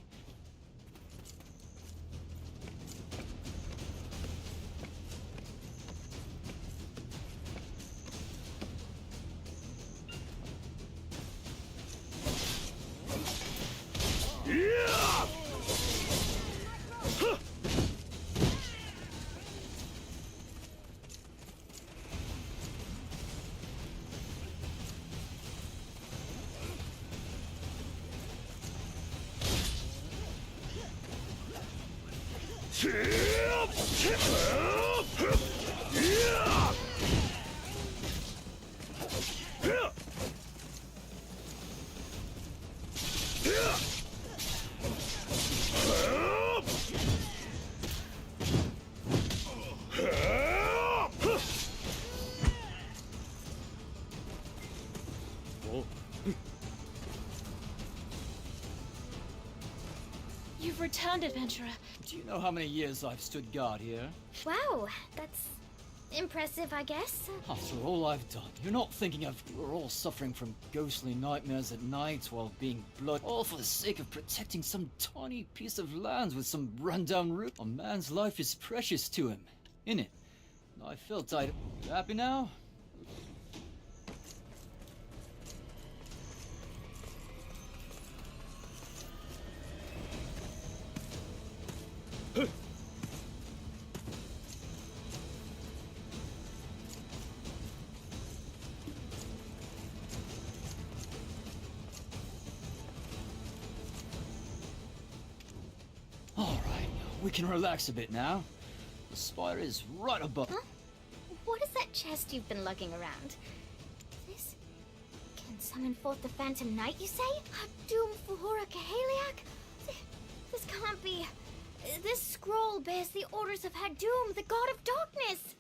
You've returned, adventurer. Do you know how many years I've stood guard here? Wow, that's impressive, I guess. After all I've done, you're not thinking of we're all suffering from ghostly nightmares at night while being blood, all for the sake of protecting some tiny piece of land with some rundown roof. A man's life is precious to him, innit? I felt I'd... You happy now? We can relax a bit now. The spire is right above. Huh? What is that chest you've been lugging around? This can summon forth the Phantom Knight, you say? Hadum Fuhura Kaheliak? This can't be. This scroll bears the orders of Hadum, the god of darkness.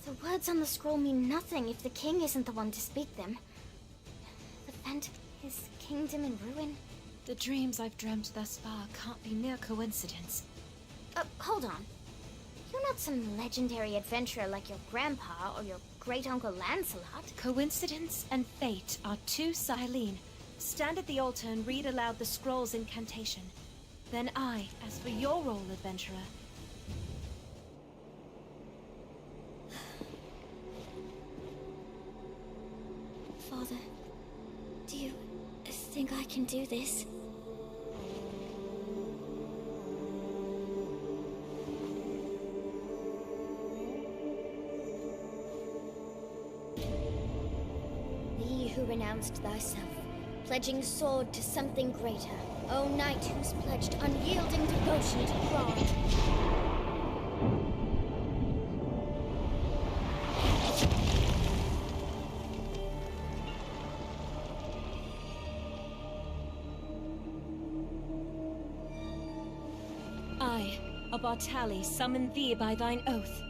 The words on the scroll mean nothing if the king isn't the one to speak them. The Phantom, his kingdom in ruin. The dreams I've dreamt thus far can't be mere coincidence. Hold on. You're not some legendary adventurer like your grandpa or your great-uncle Lancelot. Coincidence and fate are two Silene. Stand at the altar and read aloud the scroll's incantation. Then I, as for your role, adventurer... Father, do you think I can do this? Thee who renounced thyself, pledging sword to something greater, O knight who's pledged unyielding devotion to God. I, a Bartali, summon thee by thine oath.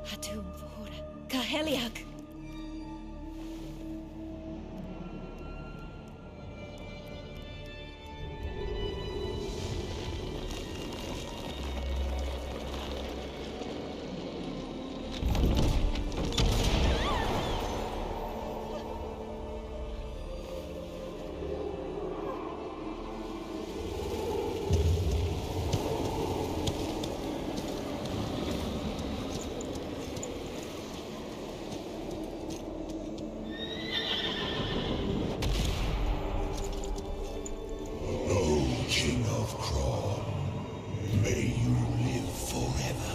Hatum Vora, Kaheliak! King of Kron, may you live forever.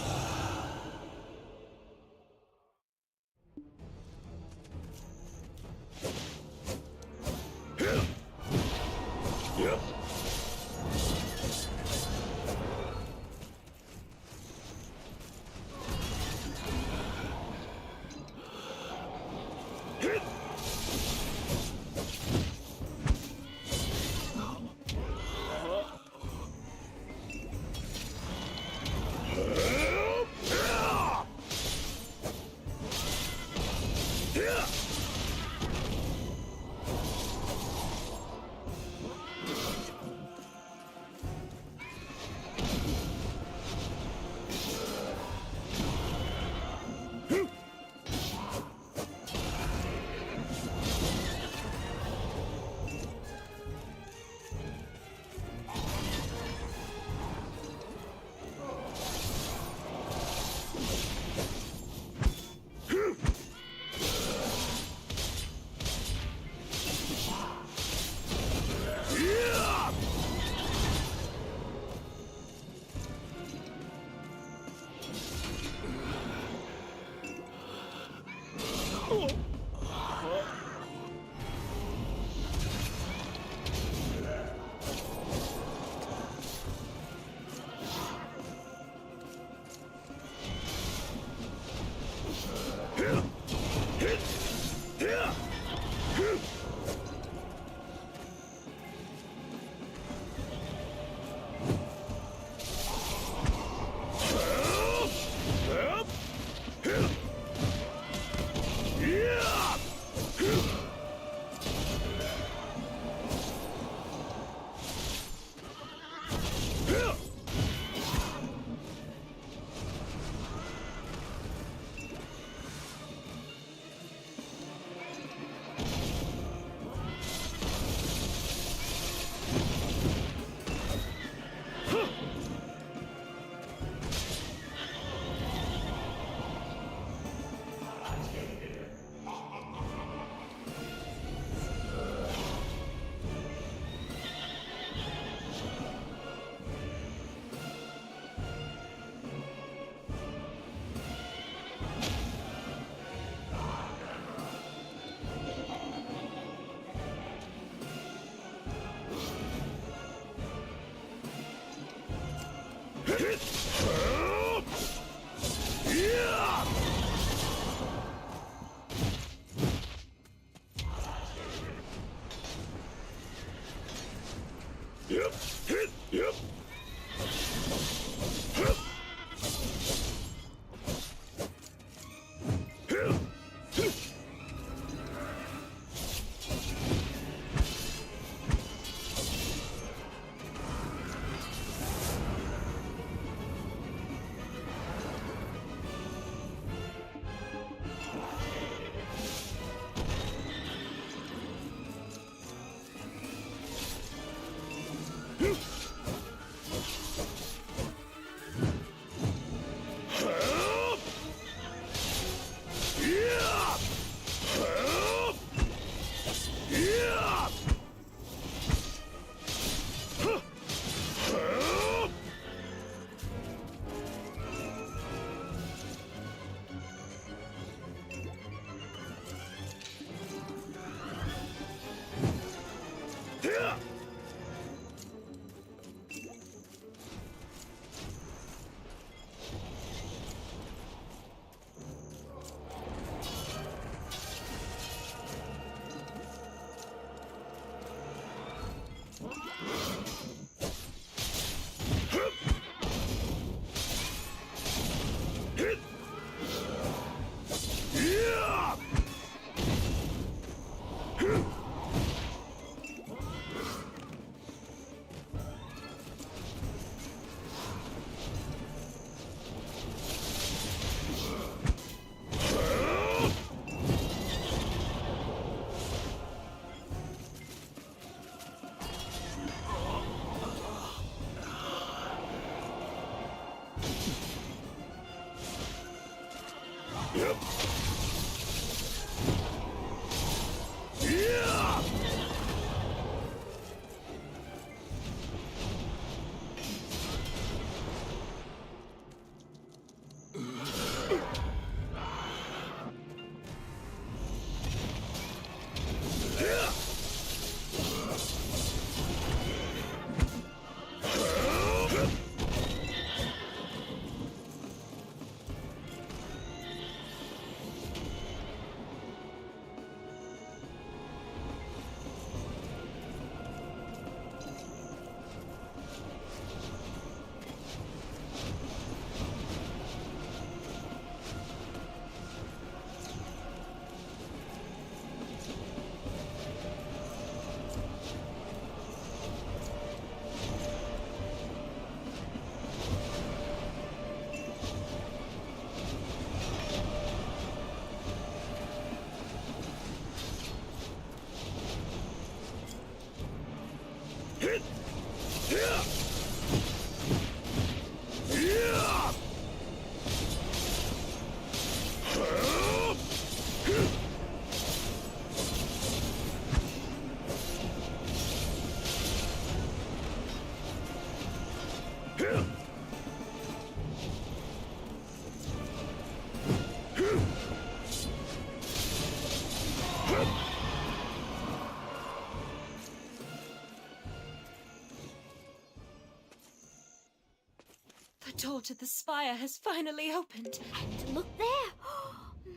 to the spire has finally opened. And look there!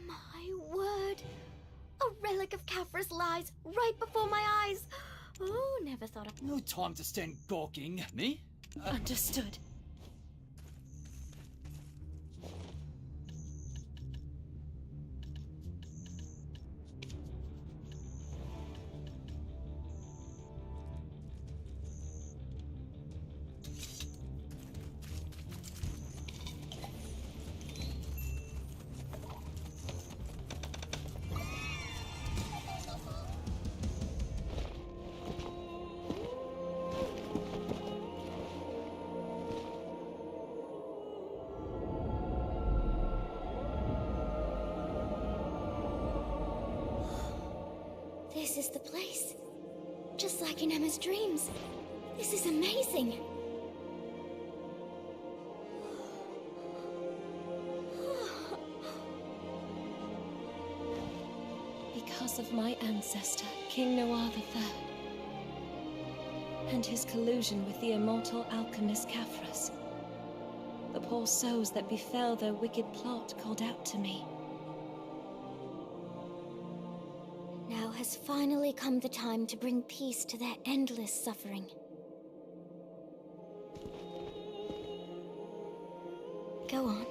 My word! A relic of Khafra's lies right before my eyes! Oh, never thought of... No time to stand gawking. Me? Understood. This is the place. Just like in Emma's dreams. This is amazing. Because of my ancestor, King Noir III, and his collusion with the immortal alchemist Khafras, the poor souls that befell their wicked plot called out to me. Now has finally come the time to bring peace to their endless suffering. Go on.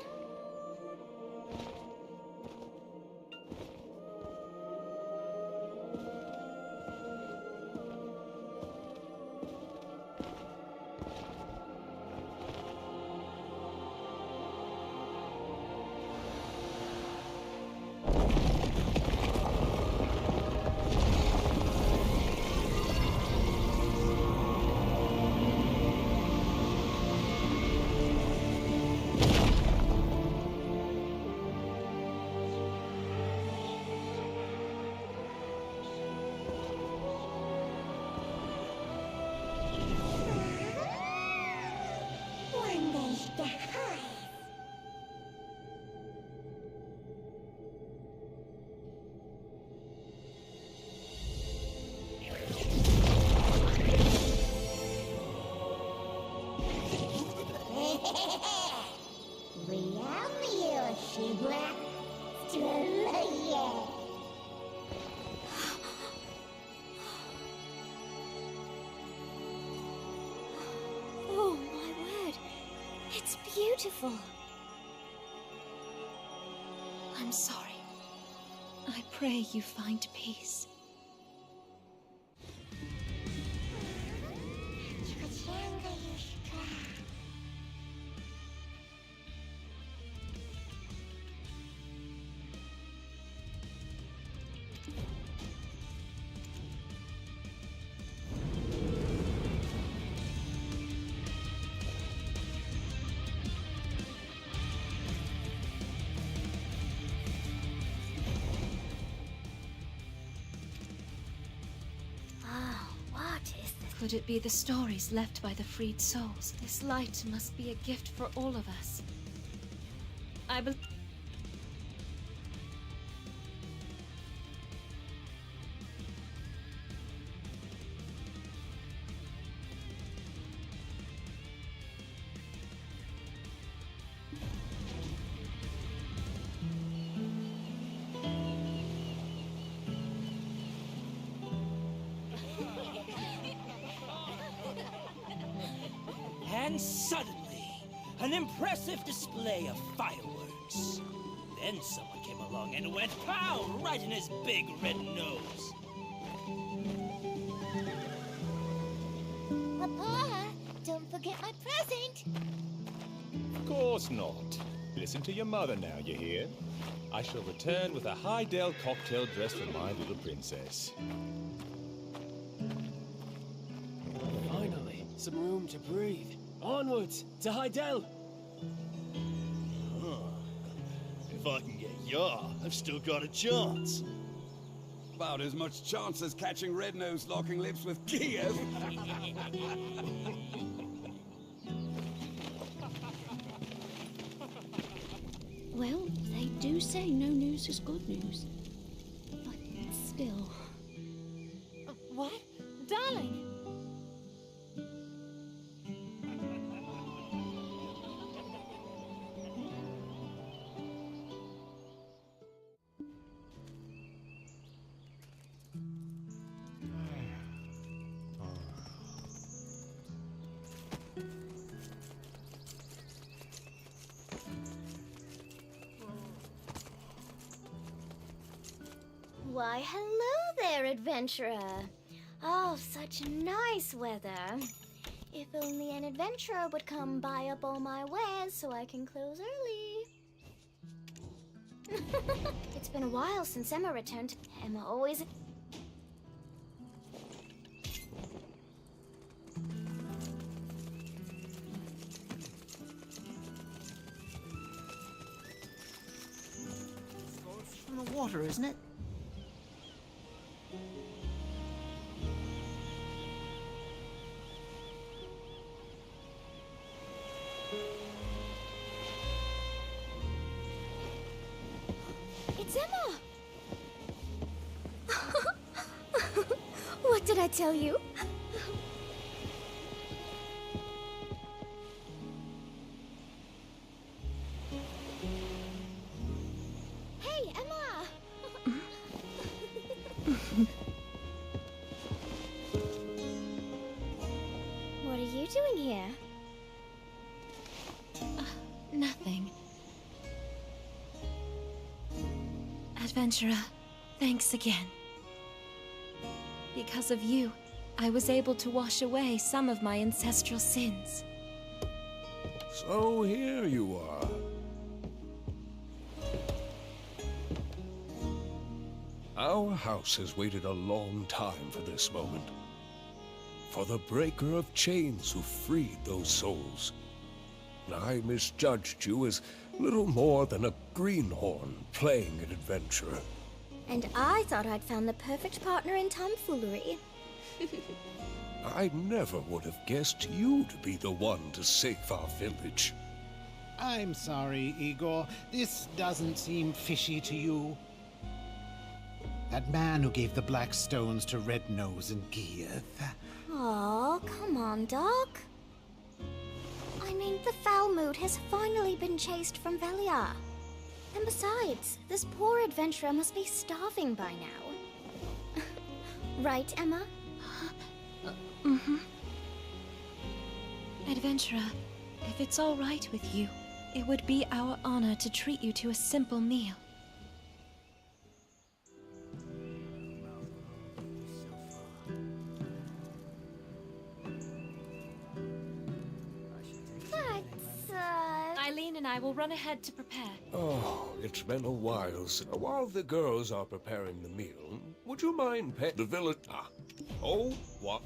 Oh, my word. It's beautiful. I'm sorry. I pray you find peace. Could it be the stories left by the freed souls? This light must be a gift for all of us. I believe. And suddenly, an impressive display of fireworks. Then someone came along and went pow right in his big red nose. Papa, don't forget my present. Of course not. Listen to your mother now, you hear? I shall return with a Highdale cocktail dress for my little princess. Finally, some room to breathe. Onwards, to Highdale! If I can get Yar, I've still got a chance. About as much chance as catching Red-Nose locking lips with Kiev. Well, they do say no news is good news. But still... What? Darling! Why, hello there, adventurer. Oh, such nice weather. If only an adventurer would come buy up all my wares so I can close early. It's been a while since Emma returned. Emma always... From the water, isn't it? It's Emma! What did I tell you? Hey, Emma! What are you doing here? Nothing. Adventurer, thanks again. Because of you, I was able to wash away some of my ancestral sins. So here you are. Our house has waited a long time for this moment. For the breaker of chains who freed those souls. I misjudged you as little more than a greenhorn playing an adventurer. And I thought I'd found the perfect partner in tomfoolery. I never would have guessed you to be the one to save our village. I'm sorry, Igor. This doesn't seem fishy to you. That man who gave the black stones to Red Nose and Geeth. Aw, come on, Doc. I mean, the foul mood has finally been chased from Velia. And besides, this poor adventurer must be starving by now. Right, Emma? Mm-hmm. Adventurer, if it's all right with you, it would be our honor to treat you to a simple meal. Eileen and I will run ahead to prepare. Oh, it's been a while since... While the girls are preparing the meal, would you mind the village... Ah. Oh, what?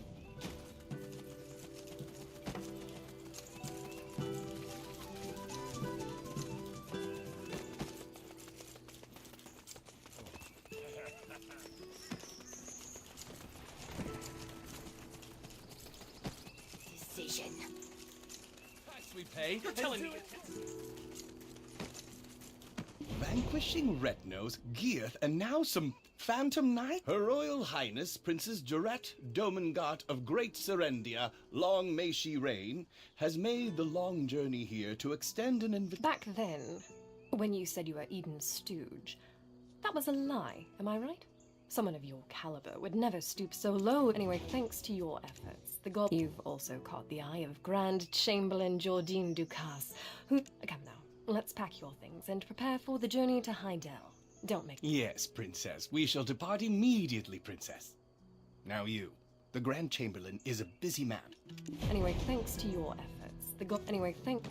Decision. We pay. You're telling me... Vanquishing Red Nose, Geeth, and now some Phantom Knight? Her Royal Highness, Princess Duret Domengart of Great Serendia, long may she reign, has made the long journey here to extend an invitation. Back then, when you said you were Eden's stooge, that was a lie, am I right? Someone of your caliber would never stoop so low. Anyway, thanks to your efforts, the god... You've also caught the eye of Grand Chamberlain Jordine Ducasse, who... Come now, let's pack your things and prepare for the journey to Hydel. Don't make... Yes, Princess. We shall depart immediately, Princess. Now you. The Grand Chamberlain is a busy man. Anyway, thanks to your efforts, the god... Anyway, thank...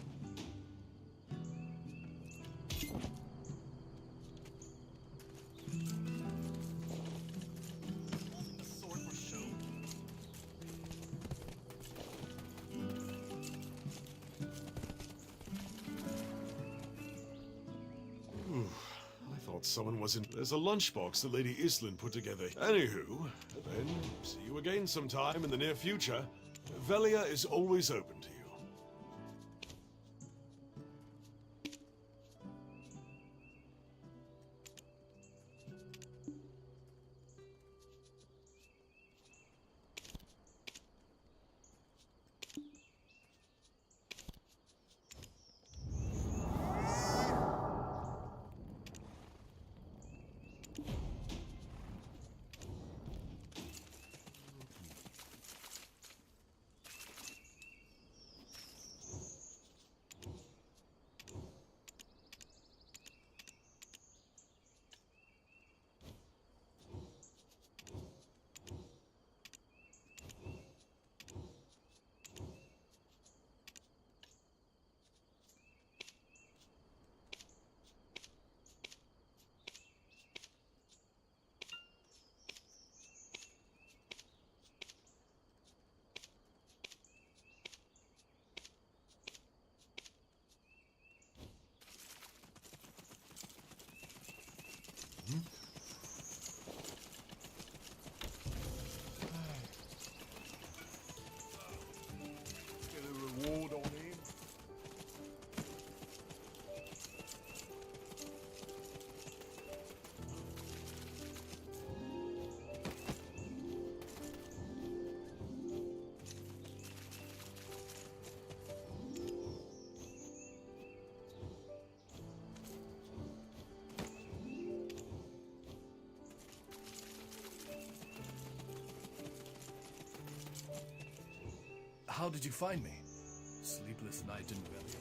Someone was in... There's a lunchbox that Lady Islin put together. Anywho, then, see you again sometime in the near future. Velia is always open to you. Get a reward on him. How did you find me? Sleepless night in Velia.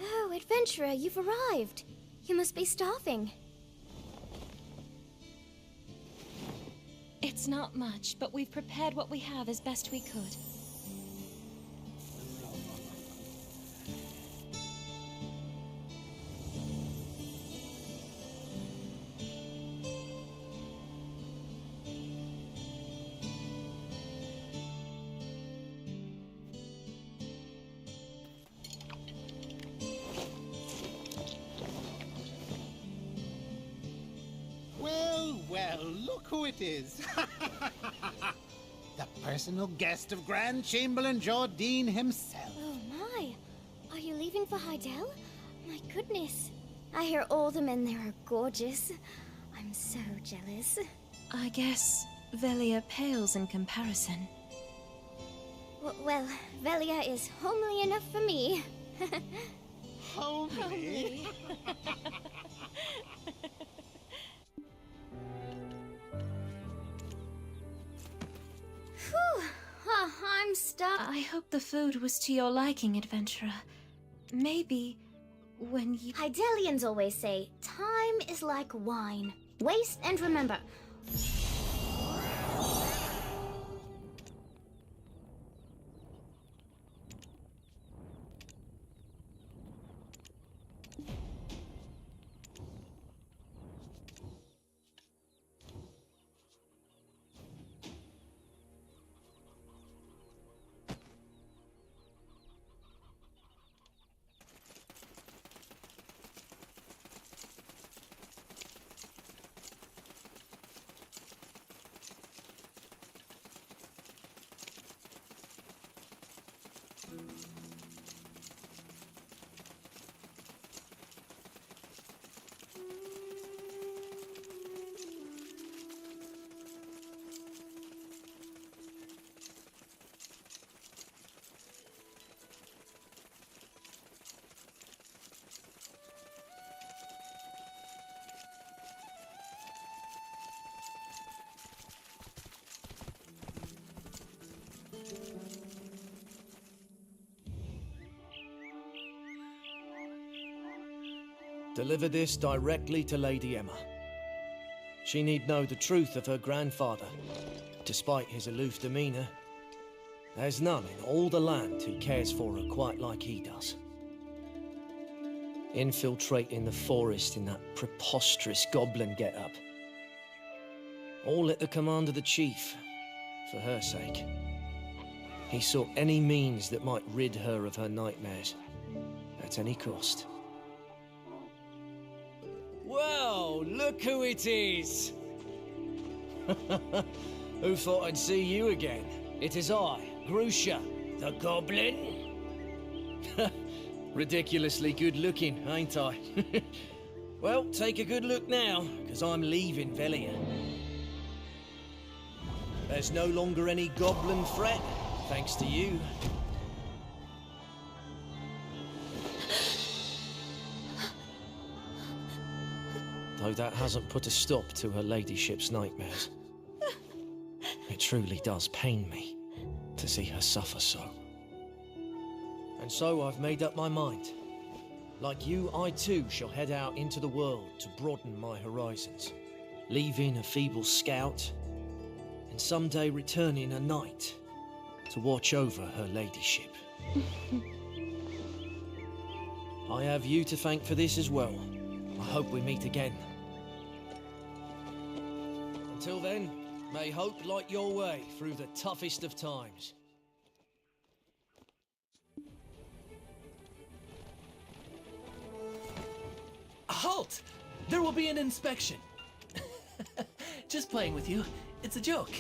Oh, adventurer, you've arrived. You must be starving. It's not much, but we've prepared what we have as best we could. Well, look who it is. The personal guest of Grand Chamberlain Jardine himself. Oh my! Are you leaving for Hydel? My goodness. I hear all the men there are gorgeous. I'm so jealous. I guess Velia pales in comparison. Well, Velia is homely enough for me. Homely? Whew! Oh, I'm stuck. I hope the food was to your liking, adventurer. Maybe when you... Hydelians always say, time is like wine. Waste and remember. Deliver this directly to Lady Emma. She need know the truth of her grandfather. Despite his aloof demeanour, there's none in all the land who cares for her quite like he does. Infiltrating the forest in that preposterous goblin get-up. All at the command of the chief, for her sake. He sought any means that might rid her of her nightmares, at any cost. Well, look who it is! Who thought I'd see you again? It is I, Grusha. The goblin? Ridiculously good looking, ain't I? Well, take a good look now, because I'm leaving Velia. There's no longer any goblin threat, thanks to you. though that hasn't put a stop to her ladyship's nightmares. It truly does pain me to see her suffer so. And so I've made up my mind. Like you, I too shall head out into the world to broaden my horizons, leaving a feeble scout, and someday returning a knight to watch over her ladyship. I have you to thank for this as well. I hope we meet again. Until then, may hope light your way through the toughest of times. Halt! There will be an inspection. Just playing with you. It's a joke.